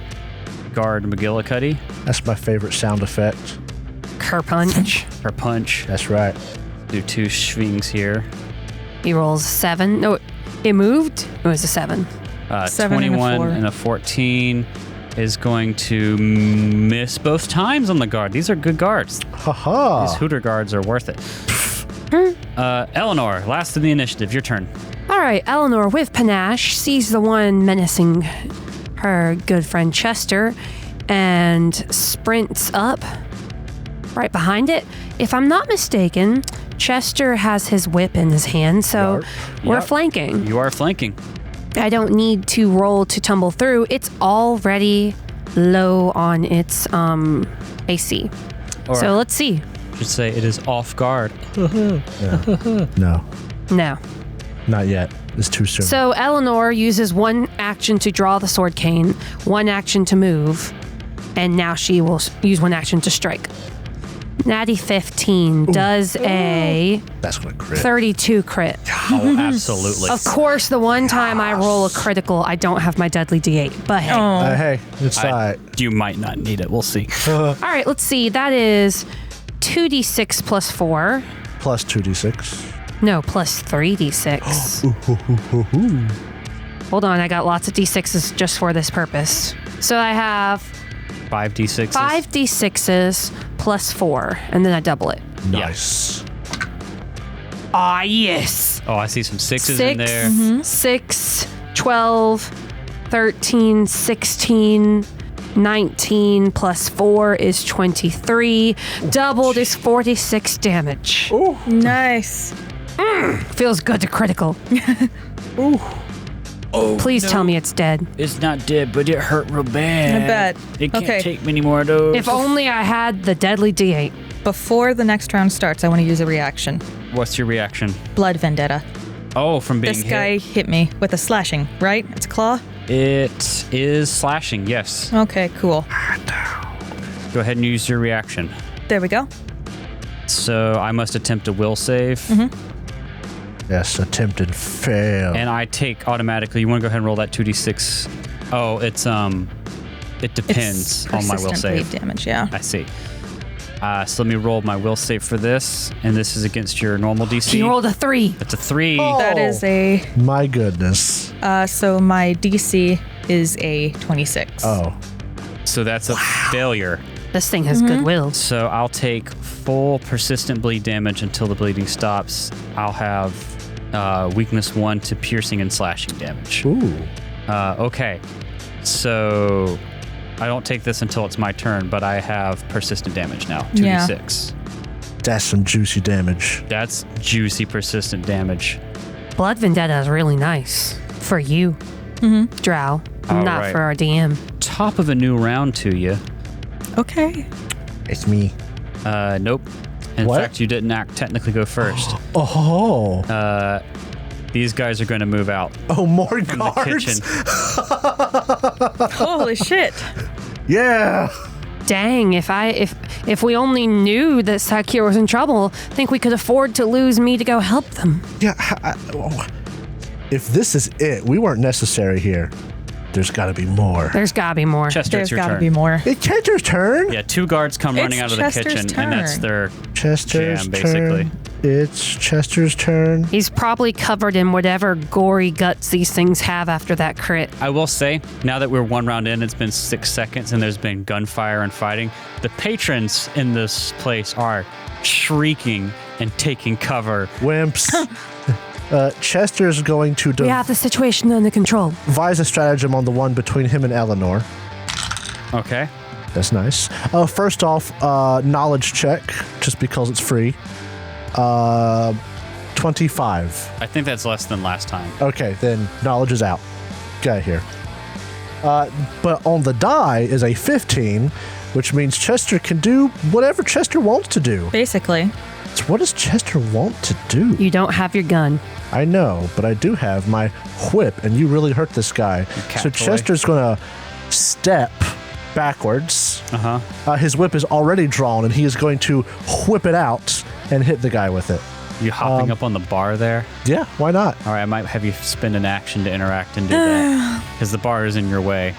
guard McGillicuddy. That's my favorite sound effect. Kerpunch. Or punch. That's right. Do 2 swings here. He rolls 7. No, it moved. It was a 7. 7 and a 21 4. and a 14 is going to miss both times on the guard. These are good guards. Haha. These Hooter guards are worth it. Eleanor, last of the initiative. Your turn. All right, Eleanor, with panache, sees the one menacing her good friend Chester and sprints up right behind it. If I'm not mistaken, Chester has his whip in his hand, so we're Yep. flanking. You are flanking. I don't need to roll to tumble through. It's already low on its AC. Or So let's see. I should say it is off guard. No, No. not yet. It's too soon. So Eleanor uses one action to draw the sword cane, one action to move, and now she will use one action to strike. Natty 15 does a That's gonna crit. 32 crit. Oh, absolutely. Of course, the one time I roll a critical, I don't have my deadly D8. But hey. Hey, it's all right. You might not need it. We'll see. All right, let's see. That is 2d6 plus 4. Plus 2d6. No, plus 3d6. Hold on, I got lots of d6s just for this purpose. So I have 5d6. 5d6s plus 4, and then I double it. Nice. Ah, yes. Oh, I see some 6s in there. 6, 12, 13, 16, 19 plus 4 is 23. Doubled is 46 damage. Nice. Feels good to critical. Please tell me it's dead. It's not dead, but it hurt real bad. I bet. It can't Okay. take many more of those. If only I had the deadly D8. Before the next round starts, I want to use a reaction. What's your reaction? Blood Vendetta. Oh, from being This guy hit me with a slashing, right? It's a claw? hit. It is slashing, yes. Okay, cool. Go ahead and use your reaction. There we go. So I must attempt a will save. Yes, attempt and fail. And I take automatically. You want to go ahead and roll that 2d6? Oh, it depends on my will persistently save. damage, yeah. I see. So let me roll my will save for this, and this is against your normal DC. He rolled a 3. It's a 3. That is a, My goodness. so my DC is a 26. Oh. So that's a failure. This thing has goodwill. So I'll take full persistent bleed damage until the bleeding stops. I'll have weakness 1 to piercing and slashing damage. Ooh. Okay. So I don't take this until it's my turn, but I have persistent damage now. 2d6. That's some juicy damage. That's juicy persistent damage. Blood Vendetta is really nice for you, Drow. All Not right. for our DM. Top of a new round to you. Okay. It's me. Nope. In What? fact, you didn't technically go first. Oh. These guys are going to move out Oh, more from the guards. kitchen. Holy shit. Yeah. Dang, if we only knew that Sakir was in trouble, think we could afford to lose me to go help them. Yeah. If this is it, we weren't necessary here. There's got to be more. There's gotta be more. Chester, There's it's your got to turn. be more. It's Chester's turn. Yeah, 2 guards come running out of the Chester's kitchen, and that's turn. their Chester's jam, basically. turn. It's Chester's turn. He's probably covered in whatever gory guts these things have after that crit. I will say, now that we're 1 round in, it's been 6 seconds, and there's been gunfire and fighting. The patrons in this place are shrieking and taking cover. Wimps. Chester's going to We have the situation under control. devise a stratagem on the one between him and Eleanor. Okay. That's nice. First off, knowledge check, just because it's free. 25. I think that's less than last time. Okay, then knowledge is out. Get out of here. But on the die is a 15, which means Chester can do whatever Chester wants to do. Basically. So what does Chester want to do? You don't have your gun. I know, but I do have my whip, and you really hurt this guy. cat So toy. Chester's going to step backwards. Uh-huh. His whip is already drawn, and he is going to whip it out and hit the guy with it. You hopping up on the bar there? Yeah, why not? All right, I might have you spend an action to interact and do that. Because the bar is in your way.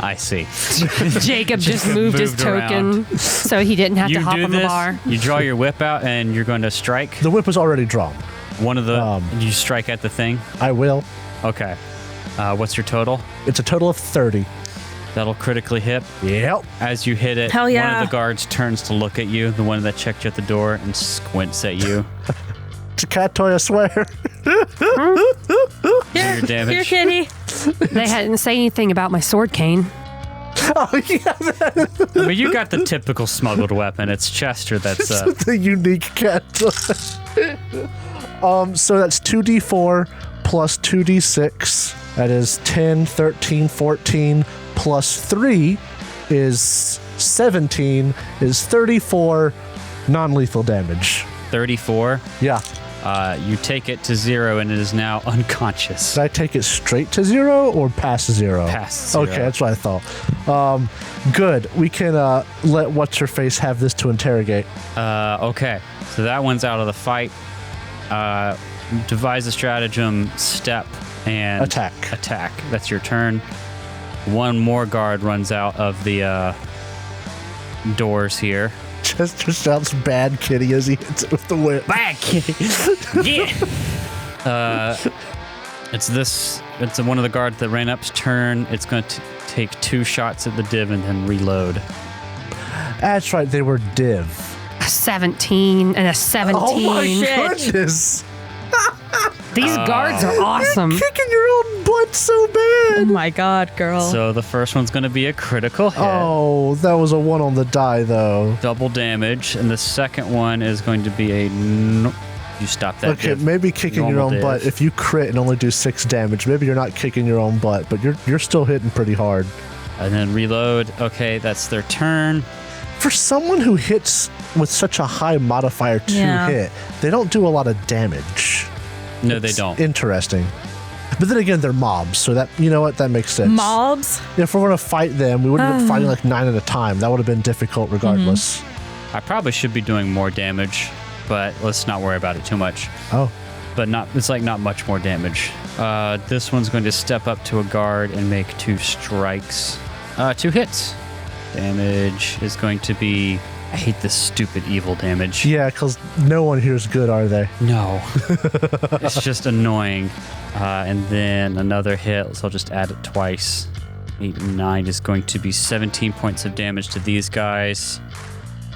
I see. Jacob just moved his moved token so he didn't have You to hop do on this, the bar. you draw your whip out, and you're going to strike. The whip was already drawn. One of the... you strike at the thing? I will. Okay. What's your total? It's a total of 30. That'll critically hit. Yep. As you hit it, Hell yeah. one of the guards turns to look at you, the one that checked you at the door, and squints at you. It's a cat toy, I swear. Here, your damage. here, kitty. They hadn't say anything about my sword cane. Oh, yeah, I mean, you got the typical smuggled weapon. It's Chester that's... the unique cat toy. So that's 2d4 plus 2d6. That is 10, 13, 14 plus 3 is 17, is 34 non-lethal damage. 34. Yeah. You take it to 0, and it is now unconscious. Did I take it straight to 0 or past 0? Past 0. Okay, that's what I thought. Good. We can let What's-Her-Face have this to interrogate. Okay, so that one's out of the fight. Devise a stratagem, step, and Attack. Attack. That's your turn. One more guard runs out of the doors here. Chester sounds bad kitty as he hits it with the whip. Bad kitty. Yeah. It's one of the guards that ran up's turn. It's going to take 2 shots at the div and then reload. That's right, they were div. A 17 and a 17. Oh my shit. goodness! These guards are awesome. Kicking your own butt so Oh bad. my god, girl. So the first one's going to be a critical hit. Oh, that was a 1 on the die though. Double damage. And the second one is going to be a... You stop that Okay, div. maybe kicking your Normal own div. butt. If you crit and only do 6 damage, maybe you're not kicking your own butt, but you're still hitting pretty hard. And then reload. Okay, that's their turn. For someone who hits with such a high modifier to Yeah. hit, they don't do a lot of damage. No, they It's don't. Interesting. But then again, they're mobs, so that, you know what, that makes sense. Mobs? If we're going to fight them, we wouldn't have been fighting like 9 at a time. That would have been difficult regardless. I probably should be doing more damage, but let's not worry about it too much. Oh. But it's like not much more damage. This one's going to step up to a guard and make 2 strikes. 2 hits. Damage is going to be... I hate this stupid evil damage. Yeah, because no one here is good, are they? No. It's just annoying. And then another hit, so I'll just add it twice. 8 and 9 is going to be 17 points of damage to these guys.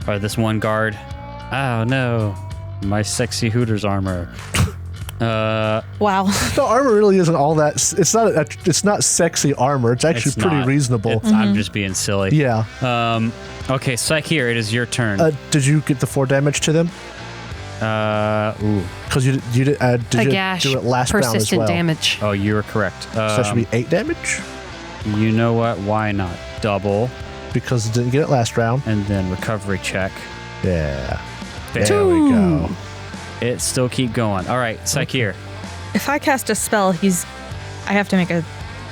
Or this one guard. Oh no, my sexy Hooters armor. Wow. The armor really isn't all that. It's not sexy armor. It's actually It's pretty not. reasonable. I'm just being silly. Yeah. Okay, Psyche, it is your turn. Did you get the 4 damage to them? Ooh. Because you did A you gash, do it last round as persistent well? damage. Oh, you were correct. So that should be 8 damage You know what? Why not? Double, because it didn't get it last round. and then recovery check. Yeah. There There we go. It still keep going. All right, Psyche. If I cast a spell, I have to make a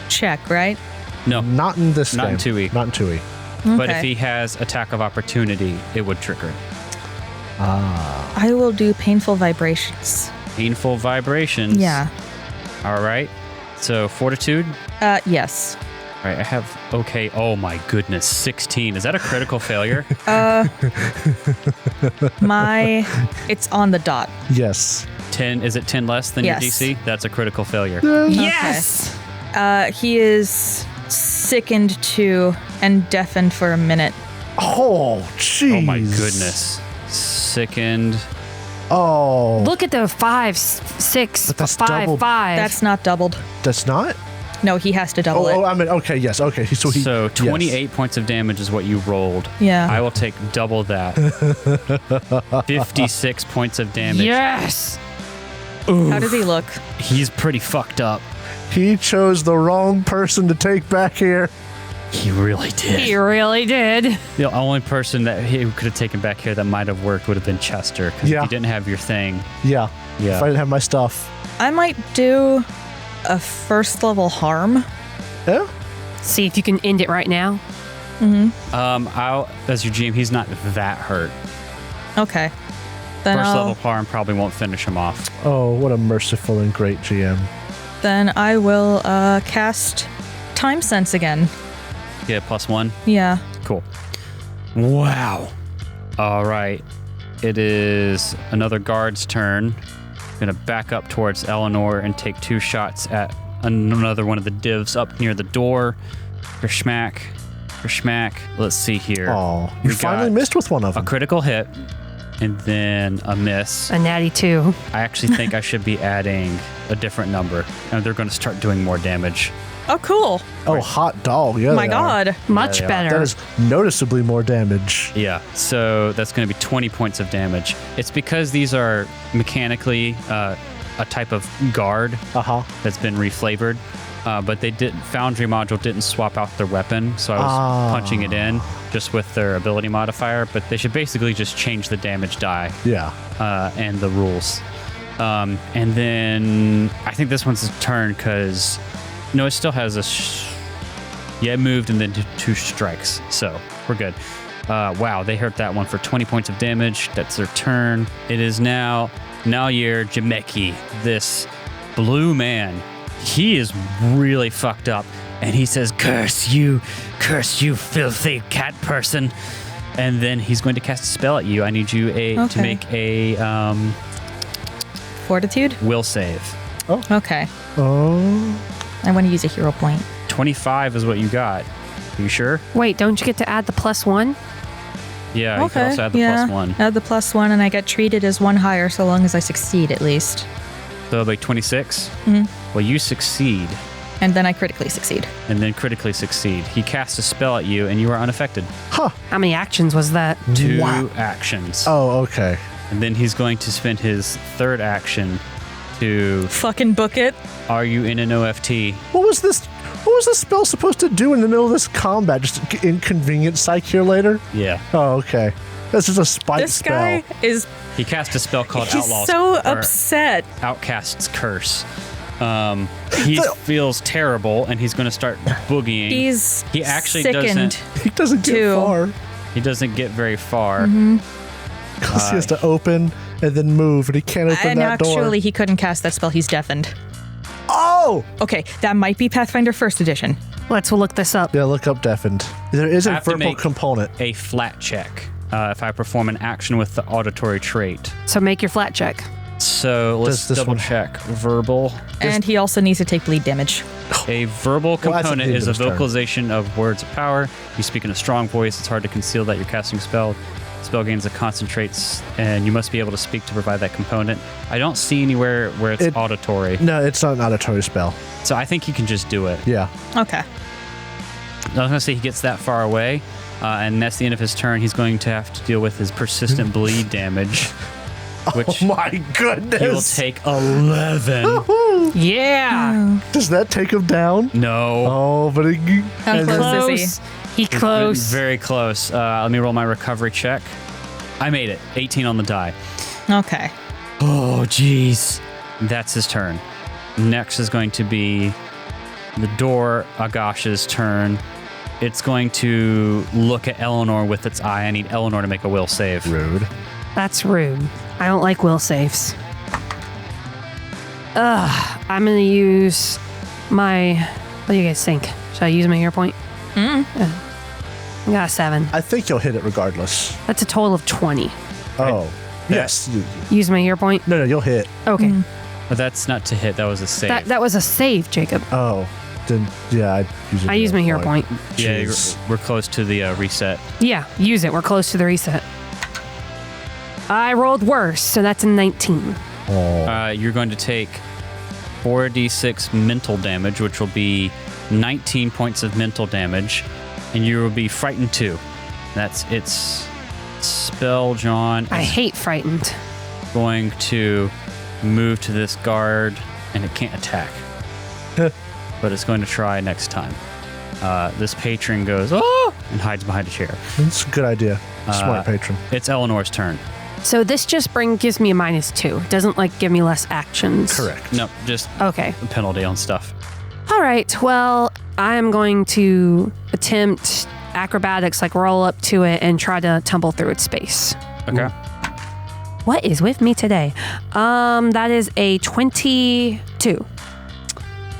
check, right? No, Not in this Not in game. 2E. Not in 2E. but if Okay. he has attack of opportunity, it would trigger. I will do painful vibrations. Painful vibrations. Yeah. All right. So fortitude. Yes. All right. I have okay. Oh my goodness, 16. Is that a critical failure? It's on the dot. Yes. 10. Is it 10 less than Yes. your DC? That's a critical failure. Yes. He is sickened to and deafened for a minute. Oh, jeez. Oh my goodness. Sickened. Oh. Look at the 5, 6, But that's 5, double. 5. That's not doubled. That's not? No, he has to double Oh, it. I mean, okay, yes, okay. So he. So yes. 28 points of damage is what you rolled. Yeah. I will take double that. 56 points of damage. Yes. How does he look? He's pretty fucked up. He chose the wrong person to take back here. He really did. He really did. The only person that he could have taken back here that might have worked would have been Chester, because Yeah. if you didn't have your thing. Yeah. Yeah. If I didn't have my stuff. I might do a first level harm. Yeah? See if you can end it right now. I'll as your GM, he's not that hurt. Okay. Then First I'll, level harm probably won't finish him off. Oh, what a merciful and great GM. Then I will cast Time Sense again. Yeah, +1. Yeah. Cool. Wow. All right. It is another guard's turn. Gonna back up towards Eleanor and take 2 shots at another one of the divs up near the door. For schmack. Let's see here. Oh, you We finally got missed with one of a them. critical hit and then a miss. A natty 2. I actually think I should be adding a different number, and they're going to start doing more damage. Oh, cool. Oh, hot dog. Yeah. My they are. God. Much they are. better. That is noticeably more damage. Yeah, so that's going to be 20 points of damage. It's because these are mechanically a type of guard Uh-huh. that's been reflavored, but Foundry module didn't swap out their weapon, so I was punching it in just with their ability modifier, but they should basically just change the damage die Yeah. and the rules. And then I think this one's a turn because, no, it still has it moved and then 2 strikes, so we're good. Wow, they hurt that one for 20 points of damage. That's their turn. It is now Nalir Jameki, this blue man. He is really fucked up, and he says, curse you, filthy cat person. And then he's going to cast a spell at you. I need you to Okay. make a Fortitude? will save. Okay. Oh. I want to use a hero point. 25 is what you got. Are you sure? Wait, don't you get to add the +1? Yeah, you can Okay. also add the yeah. +1. Add the +1, and I get treated as 1 higher so long as I succeed at least. So like 26? Well, you succeed And then I critically succeed. and then critically succeed. He casts a spell at you and you are unaffected. Huh. How many actions was that? 2 Wow. actions. Oh, okay. And then he's going to spend his 3rd action to, Fucking book it. are you in an OFT? What was this spell supposed to do in the middle of this combat? Just inconvenient psych here later? Yeah. Oh, okay. This is a spike This spell. guy is He cast a spell called he's Outlaws. so or upset. Outcast's Curse. He feels terrible and he's going to start boogieing. He actually sickened. He doesn't get Two. far. He doesn't get very far. Because he has to open and then move, and he can't open And that door. actually, he couldn't cast that spell. He's deafened. Oh! Okay, that might be Pathfinder First Edition. Let's look this up. Yeah, look up deafened. There is I a have to verbal make- component. A flat check if I perform an action with the auditory trait. So make your flat check. So let's Does this double one- check. Verbal. And he also needs to take bleed damage. A verbal Well, that's at the component end is of a his turn. vocalization of words of power. You speak in a strong voice. It's hard to conceal that you're casting a spell. Spell gains a concentrates, and you must be able to speak to provide that component. I don't see anywhere where it's auditory, No, it's not an auditory spell. so I think you can just do it. Yeah. Okay. I was going to say he gets that far away, and that's the end of his turn. He's going to have to deal with his persistent bleed damage, which Oh my goodness. he will take 11. Yeah. Does that take him down? No. Oh, but it, How and then- close is Close. He close. Very close. Let me roll my recovery check. I made it. 18 on the die. he? Okay. Oh, jeez. That's his turn. Next is going to be the door, Agash's turn. It's going to look at Eleanor with its eye. I need Eleanor to make a will save. rude. That's rude. I don't like will saves. I'm gonna use my. What do you guys think? Should I use my hero point? I got a 7. I think you'll hit it regardless. That's a total of 20. Oh, yes. Use my hero point. No, you'll hit. Okay. But that's not to hit. That was a save. That was a save, Jacob. Oh, then yeah, I'd use it. I use my hero point. Yeah, Jeez. we're close to the reset. Yeah, use it. We're close to the reset. I rolled worse, so that's a 19. You're going to take 4d6 mental damage, which will be 19 points of mental damage, and you will be frightened 2. That's its spell. John I is hate frightened. going to move to this guard, and it can't attack. But it's going to try next time. This patron goes, oh, and hides behind a chair. That's a good idea. Smart patron. It's Eleanor's turn. So this just gives me a -2. It doesn't give me less actions. Correct. No, just Okay. a penalty on stuff. All right. Well, I am going to attempt acrobatics, roll up to it and try to tumble through its space. Okay. What is with me today? That is a 22.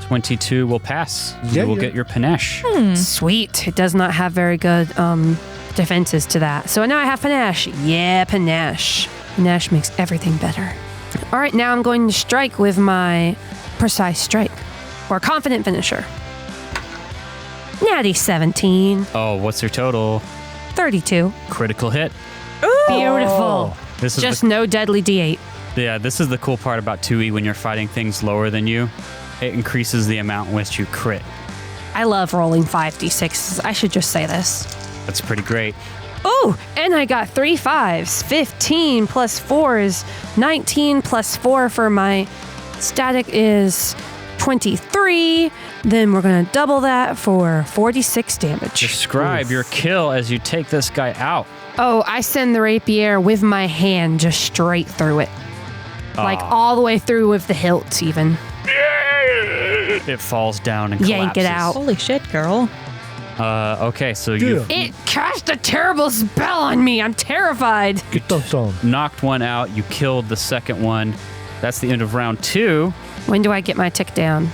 22 will pass. Yeah, You will yeah. get your panache. Sweet. It does not have very good defenses to that. So now I have panache. Yeah, panache. Panache makes everything better. All right, now I'm going to strike with my precise strike or confident finisher. Natty 17, Oh, what's your total? 32. Critical hit. Beautiful. This is Just no deadly D8. this is the cool part about 2E when you're fighting things lower than you. It increases the amount in which you crit. I love rolling 5d6s. I should just say this. That's pretty great. Oh, and I got 3 5s. 15 plus 4 is 19 plus 4 for my static is 23. Then we're going to double that for 46 damage. Describe your kill as you take this guy out. Oh, I send the rapier with my hand just straight through it. All the way through with the hilt even. It falls down and Yank it collapses. out. Holy shit, girl. Okay, so you It cast a terrible spell on me. I'm terrified. Get dunked on. knocked one out. You killed the second one. That's the end of round 2. When do I get my tick down?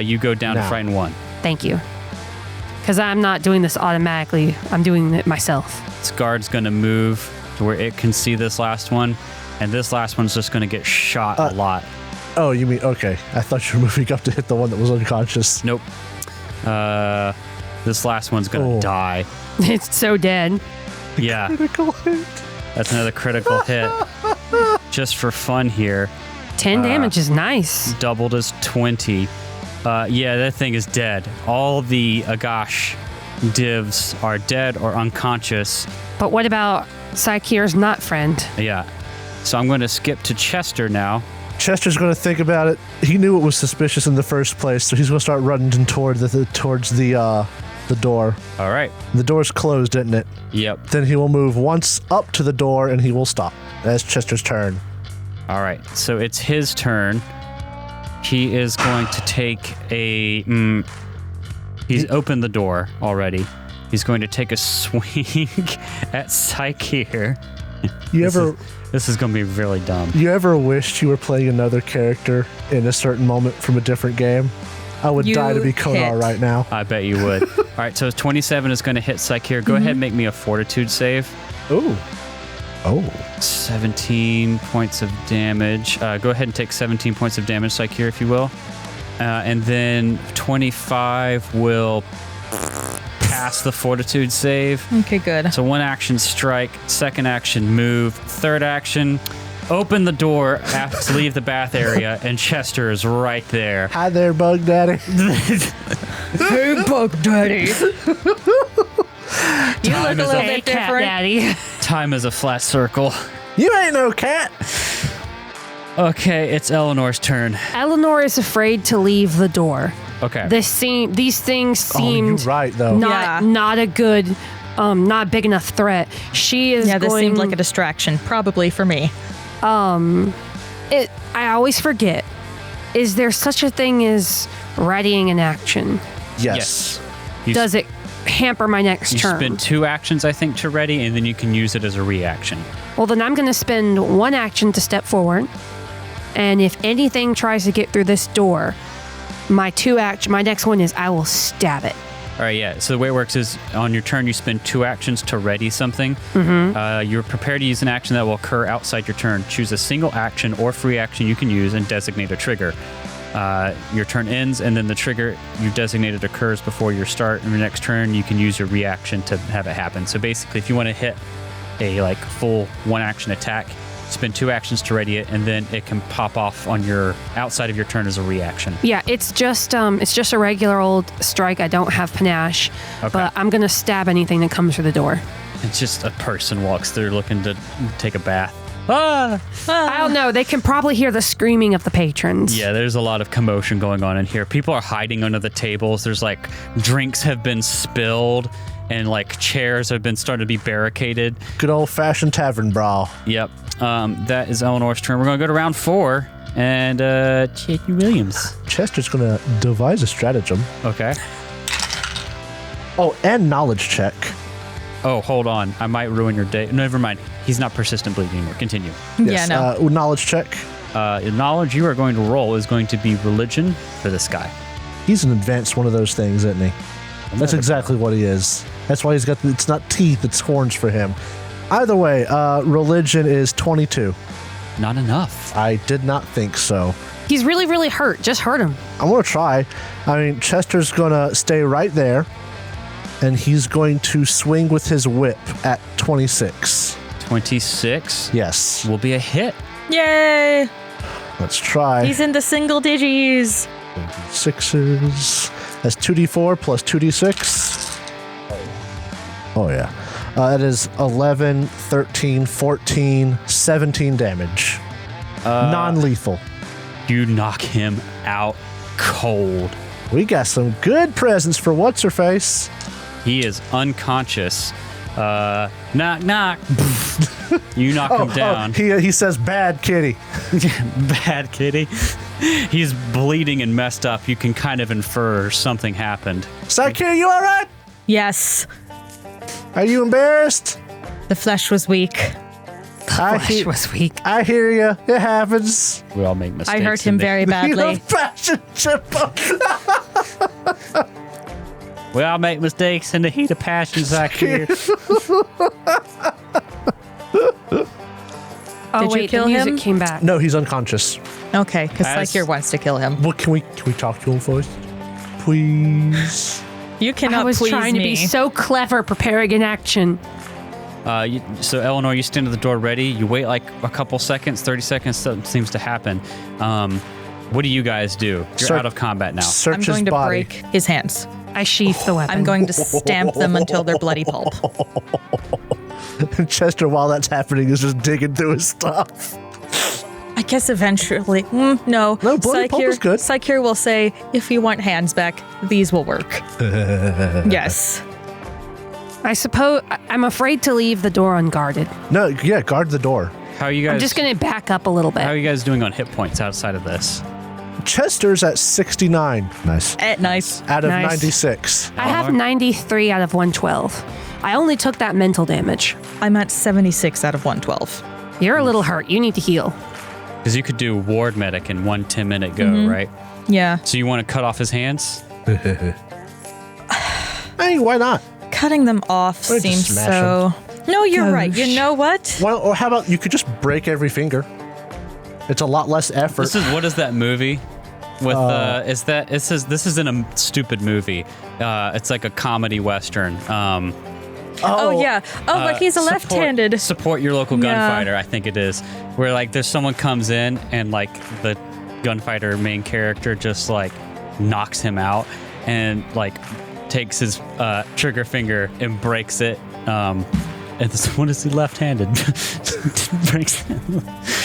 You go down to Now. frighten 1. Thank you. Because I'm not doing this automatically. I'm doing it myself. This guard's going to move to where it can see this last one, and this last one's just going to get shot a lot. Oh, you mean, okay. I thought you were moving up to hit the one that was unconscious. Nope. This last one's going to Oh. die. It's so dead. Yeah, Critical hit. that's another critical hit. Just for fun here, 10 damage is nice. doubled as 20. Yeah, that thing is dead. All the Agash divs are dead or unconscious. But what about Saikir's not friend? Yeah. So I'm going to skip to Chester now. Chester's going to think about it. He knew it was suspicious in the first place, so he's going to start running towards the door. All right. The door's closed, isn't it? Yep. Then he will move once up to the door, and he will stop. That's Chester's turn. All right. So it's his turn. He is going to take a... he's opened the door already. He's going to take a swing at Saikir. This is going to be really dumb. You ever wished you were playing another character in a certain moment from a different game? I would You die to be Konar hit. right now. I bet you would. All right, so 27 is going to hit Saikir. Go ahead and make me a fortitude save. Ooh. Oh. 17 points of damage. Go ahead and take 17 points of damage, Saikir, if you will. And then 25 will pass the fortitude save. Okay, good. So 1 action strike, 2nd action move, 3rd action open the door, to leave the bath area, and Chester is right there. Hi there, Bug Daddy. Hey, Bug Daddy. You look a little bit different. Daddy. Time is a flat circle. You ain't no cat. Okay, it's Eleanor's turn. Eleanor is afraid to leave the door. Okay. These things seemed you're right, though. not a good, not a big enough threat. She is this going. seemed like a distraction, probably for me. I always forget. Is there such a thing as readying an action? Yes. Does it hamper my next You turn? spend 2 actions, I think, to ready, and then you can use it as a reaction. Well, then I'm going to spend 1 action to step forward. And if anything tries to get through this door, my next one is I will stab it. All right, yeah. So the way it works is on your turn, you spend 2 actions to ready something. You're prepared to use an action that will occur outside your turn. Choose a single action or free action you can use and designate a trigger. Your turn ends, and then the trigger you designated occurs before your start. In your next turn, you can use your reaction to have it happen. So basically, if you want to hit a full 1 action attack, spend 2 actions to ready it, and then it can pop off on your outside of your turn as a reaction. Yeah, it's just a regular old strike. I don't have panache, but I'm gonna stab anything that comes through the door. It's just a person walks through looking to take a bath. I don't know. They can probably hear the screaming of the patrons. Yeah, there's a lot of commotion going on in here. People are hiding under the tables. There's drinks have been spilled, and chairs have been starting to be barricaded. Good old-fashioned tavern brawl. Yep. That is Eleanor's turn. We're going to go to round 4, and J.Q. Williams. Chester's going to devise a stratagem. Okay. Oh, and knowledge check. Oh, hold on. I might ruin your day. Never mind. He's not persistent bleeding anymore. Continue. Yes, Yeah, no. knowledge check. Knowledge you are going to roll is going to be religion for this guy. He's an advanced one of those things, isn't he? That's exactly what he is. That's why he's got, it's not teeth, it's horns for him. Either way, religion is 22. Not enough. I did not think so. He's really, really hurt. Just hurt him. I'm going to try. I mean, Chester's going to stay right there, and he's going to swing with his whip at 26. 26 Yes. will be a hit. Yay! Let's try. He's in the single digits. 6s. That's 2d4 plus 2d6. Oh, yeah. That is 11, 13, 14, 17 damage. Non-lethal. You knock him out cold. We got some good presents for What's-Her-Face. He is unconscious. Knock, knock. You knock him down. He says, bad kitty. Bad kitty. He's bleeding and messed up. You can kind of infer something happened. Psyche, you all right? Yes. Are you embarrassed? The flesh was weak. Flesh was weak. I hear you. It happens. We all make mistakes. I hurt him very You badly. fashion chipper. We all make mistakes in the heat of passion, Zacchaeus. Oh, Did you wait, kill the music him? came back. No, he's unconscious. Okay, because As- Psychier wants to kill him. Well, can we talk to him first? Please. You cannot I was please trying me. to be so clever preparing an action. So, Eleanor, you stand at the door ready. You wait a couple seconds, 30 seconds, something seems to happen. What do you guys do? You're out of combat now. Search I'm his going to body. break his hands. I sheath the weapon. I'm going to stamp them until they're bloody pulp. And Chester, while that's happening, is just digging through his stuff. I guess eventually. No. No, bloody pulp is good. Psychier will say, if you want hands back, these will work. Yes. I suppose I'm afraid to leave the door unguarded. No, yeah, guard the door. How are you guys? I'm just going to back up a little bit. How are you guys doing on hit points outside of this? Chester's at 69. Nice. Nice. Out of Nice. 96. I have 93 out of 112. I only took that mental damage. I'm at 76 out of 112. You're a little hurt. You need to heal. Because you could do ward medic in 1 10-minute go, right? Yeah. So you want to cut off his hands? Hey, why not? Cutting them off Or just seems smash so... No, you're right. You know what? Well, or how about you could just break every finger? It's a lot less effort. What is that movie? With this isn't a stupid movie. It's like a comedy western. Like he's a left-handed. Support your local gunfighter, I think it is. Where like there's someone comes in and like the gunfighter main character just like knocks him out and like takes his trigger finger and breaks it. And this one is left-handed. Breaks it.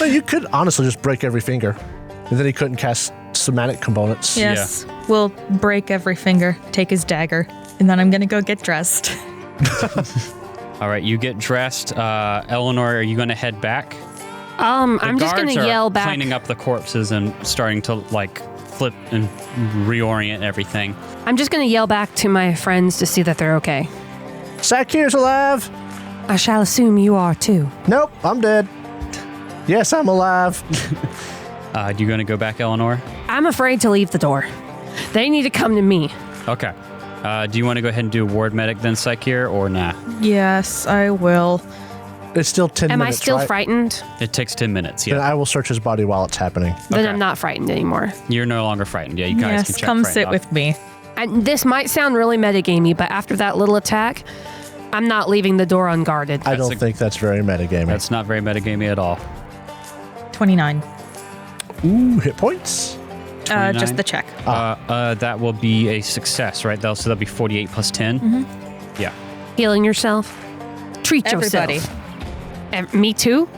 Well, you could honestly just break every finger, and then he couldn't cast somatic components. Yes. We'll break every finger, take his dagger, and then I'm going to go get dressed. All right, you get dressed. Eleanor, are you going to head back? I'm just going to yell back. Cleaning up the corpses and starting to like flip and reorient everything. I'm just going to yell back to my friends to see that they're okay. Sakir's alive. I shall assume you are too. Nope, I'm dead. Yes, I'm alive. You going to go back, Eleanor? I'm afraid to leave the door. They need to come to me. Okay. Do you want to go ahead and do ward medic then, Sakir, or nah? Yes, I will. It's still 10 Am minutes, I still right? frightened? It takes 10 minutes, Then yeah. I will search his body while it's happening. Then Okay. I'm not frightened anymore. You're no longer frightened. Yeah, you guys can Yes, check come frightened sit off. with me. And this might sound really metagamey, but after that little attack, I'm not leaving the door unguarded. I don't think that's very metagaming. That's not very metagamey at all. 29. Ooh, hit points. 29? Just the check. That will be a success, right? So that'll be 48 plus 10. Mm-hmm. Yeah. Healing yourself. Treat Everybody. yourself. Me too?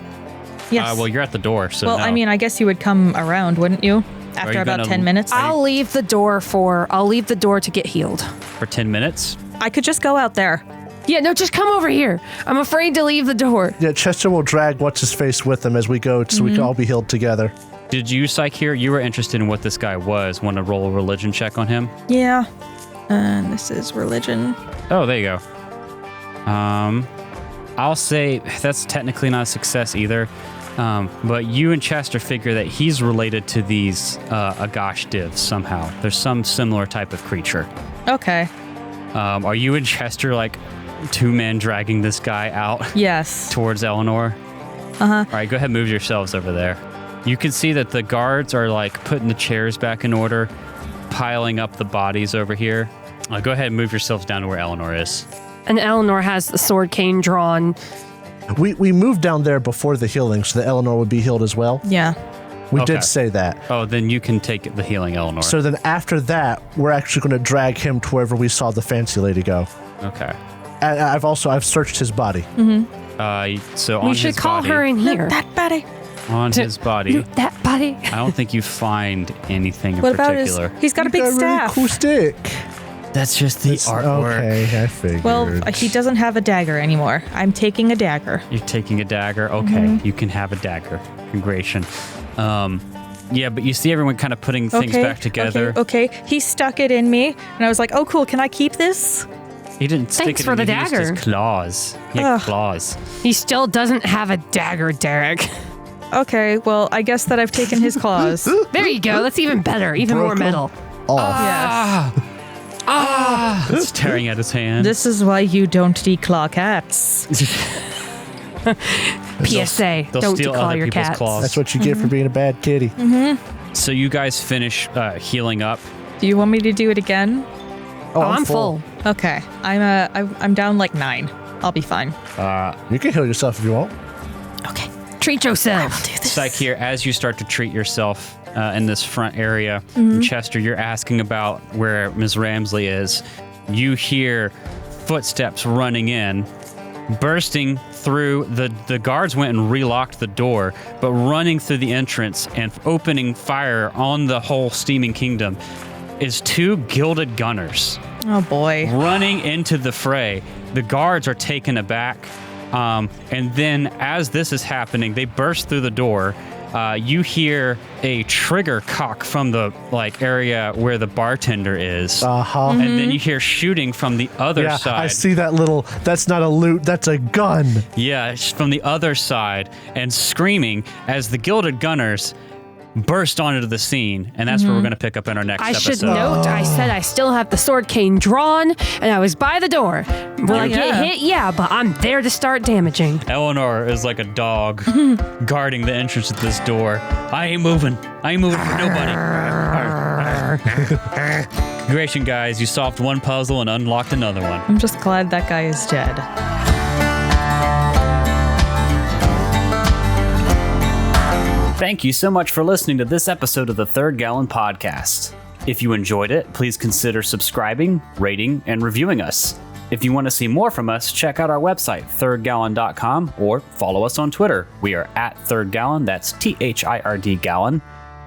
Yes. Well, you're at the door, so Well, no. I mean, I guess you would come around, wouldn't you? Are After you about gonna- 10 minutes. I'll leave the door to get healed. for 10 minutes. I could just go out there. Yeah, no, just come over here. I'm afraid to leave the door. Yeah, Chester will drag what's-his-face with him as we go so we can all be healed together. Did you, Sakir, you were interested in what this guy was? Want to roll a religion check on him? Yeah. And this is religion. Oh, there you go. I'll say that's technically not a success either. But you and Chester figure that he's related to these Agash divs somehow. There's some similar type of creature. Okay. Are you and Chester like two men dragging this guy out Yes. towards Eleanor? Uh-huh. All right, go ahead and move yourselves over there. You can see that the guards are like putting the chairs back in order, piling up the bodies over here. Go ahead and move yourselves down to where Eleanor is. And Eleanor has the sword cane drawn. We moved down there before the healing so that Eleanor would be healed as well. Yeah. We Okay. did say that. Oh, then you can take the healing, Eleanor. So then after that, we're actually going to drag him to wherever we saw the fancy lady go. Okay. And I've searched his body. So on We his should call body, her in here. That Betty. on his body, That body. I don't think you find anything in What about his? particular. He's got a big Got really staff. cool stick. That's just the artwork. Okay, I figured. Well, he doesn't have a dagger anymore. I'm taking a dagger. You're taking a dagger. Okay, you can have a dagger. Congratulations. Yeah, but you see everyone kind of putting things back together. Okay. He stuck it in me, and I was like, "Oh, cool. Can I keep this?" He didn't stick Thanks it for in. the He used dagger. his claws. He had Ugh. claws. He still doesn't have a dagger, Derek. Okay. Well, I guess that I've taken his claws. There you go. That's even better. Even more Broke 'em. metal. Off. Yes. Staring at his hand. This is why you don't declaw cats. PSA. They'll Don't steal declaw other your people's cats. claws. That's what you get for being a bad kitty. So you guys finish healing up. Do you want me to do it again? Oh, I'm full. Okay. I'm down like 9. I'll be fine. You can heal yourself if you want. Okay. Treat yourself. Do this. Psych here, as you start to treat yourself in this front area, Chester, you're asking about where Ms. Ramsley is. You hear footsteps running in, bursting through the guards went and relocked the door, but running through the entrance and opening fire on the whole steaming kingdom is 2 gilded gunners Oh boy. running into the fray. The guards are taken aback. And then as this is happening, they burst through the door. You hear a trigger cock from the area where the bartender is. Uh-huh. And then you hear shooting from the other Yeah, side. I see that little, that's not a loot, that's a gun. Yeah, it's from the other side and screaming as the gilded gunners burst onto the scene. And that's where we're going to pick up in our next I episode. should note, I said I still have the sword cane drawn, and I was by the door. Will I get yeah. hit? Yeah, but I'm there to start damaging. Eleanor is like a dog guarding the entrance of this door. I ain't moving. I ain't moving for nobody. Congratulations, guys. You solved one puzzle and unlocked another one. I'm just glad that guy is dead. Thank you so much for listening to this episode of the Third Gallon Podcast. If you enjoyed it, please consider subscribing, rating, and reviewing us. If you want to see more from us, check out our website, thirdgallon.com, or follow us on Twitter. We are at Third Gallon, that's THIRD Gallon.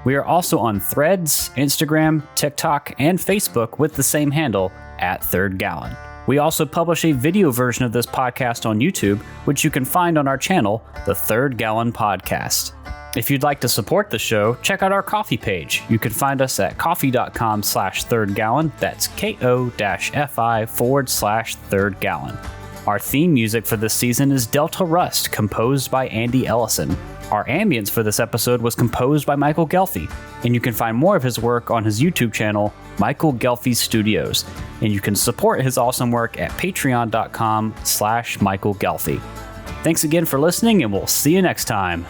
We are also on Threads, Instagram, TikTok, and Facebook with the same handle, at Third Gallon. We also publish a video version of this podcast on YouTube, which you can find on our channel, The Third Gallon Podcast. If you'd like to support the show, check out our Ko-fi page. You can find us at ko-fi.com/thirdgallon. That's KO-FI/Third Gallon. Our theme music for this season is Delta Rust, composed by Andy Ellison. Our ambience for this episode was composed by Michael Ghelfi, and you can find more of his work on his YouTube channel, Michael Ghelfi Studios. And you can support his awesome work at patreon.com/Michael Ghelfi. Thanks again for listening, and we'll see you next time.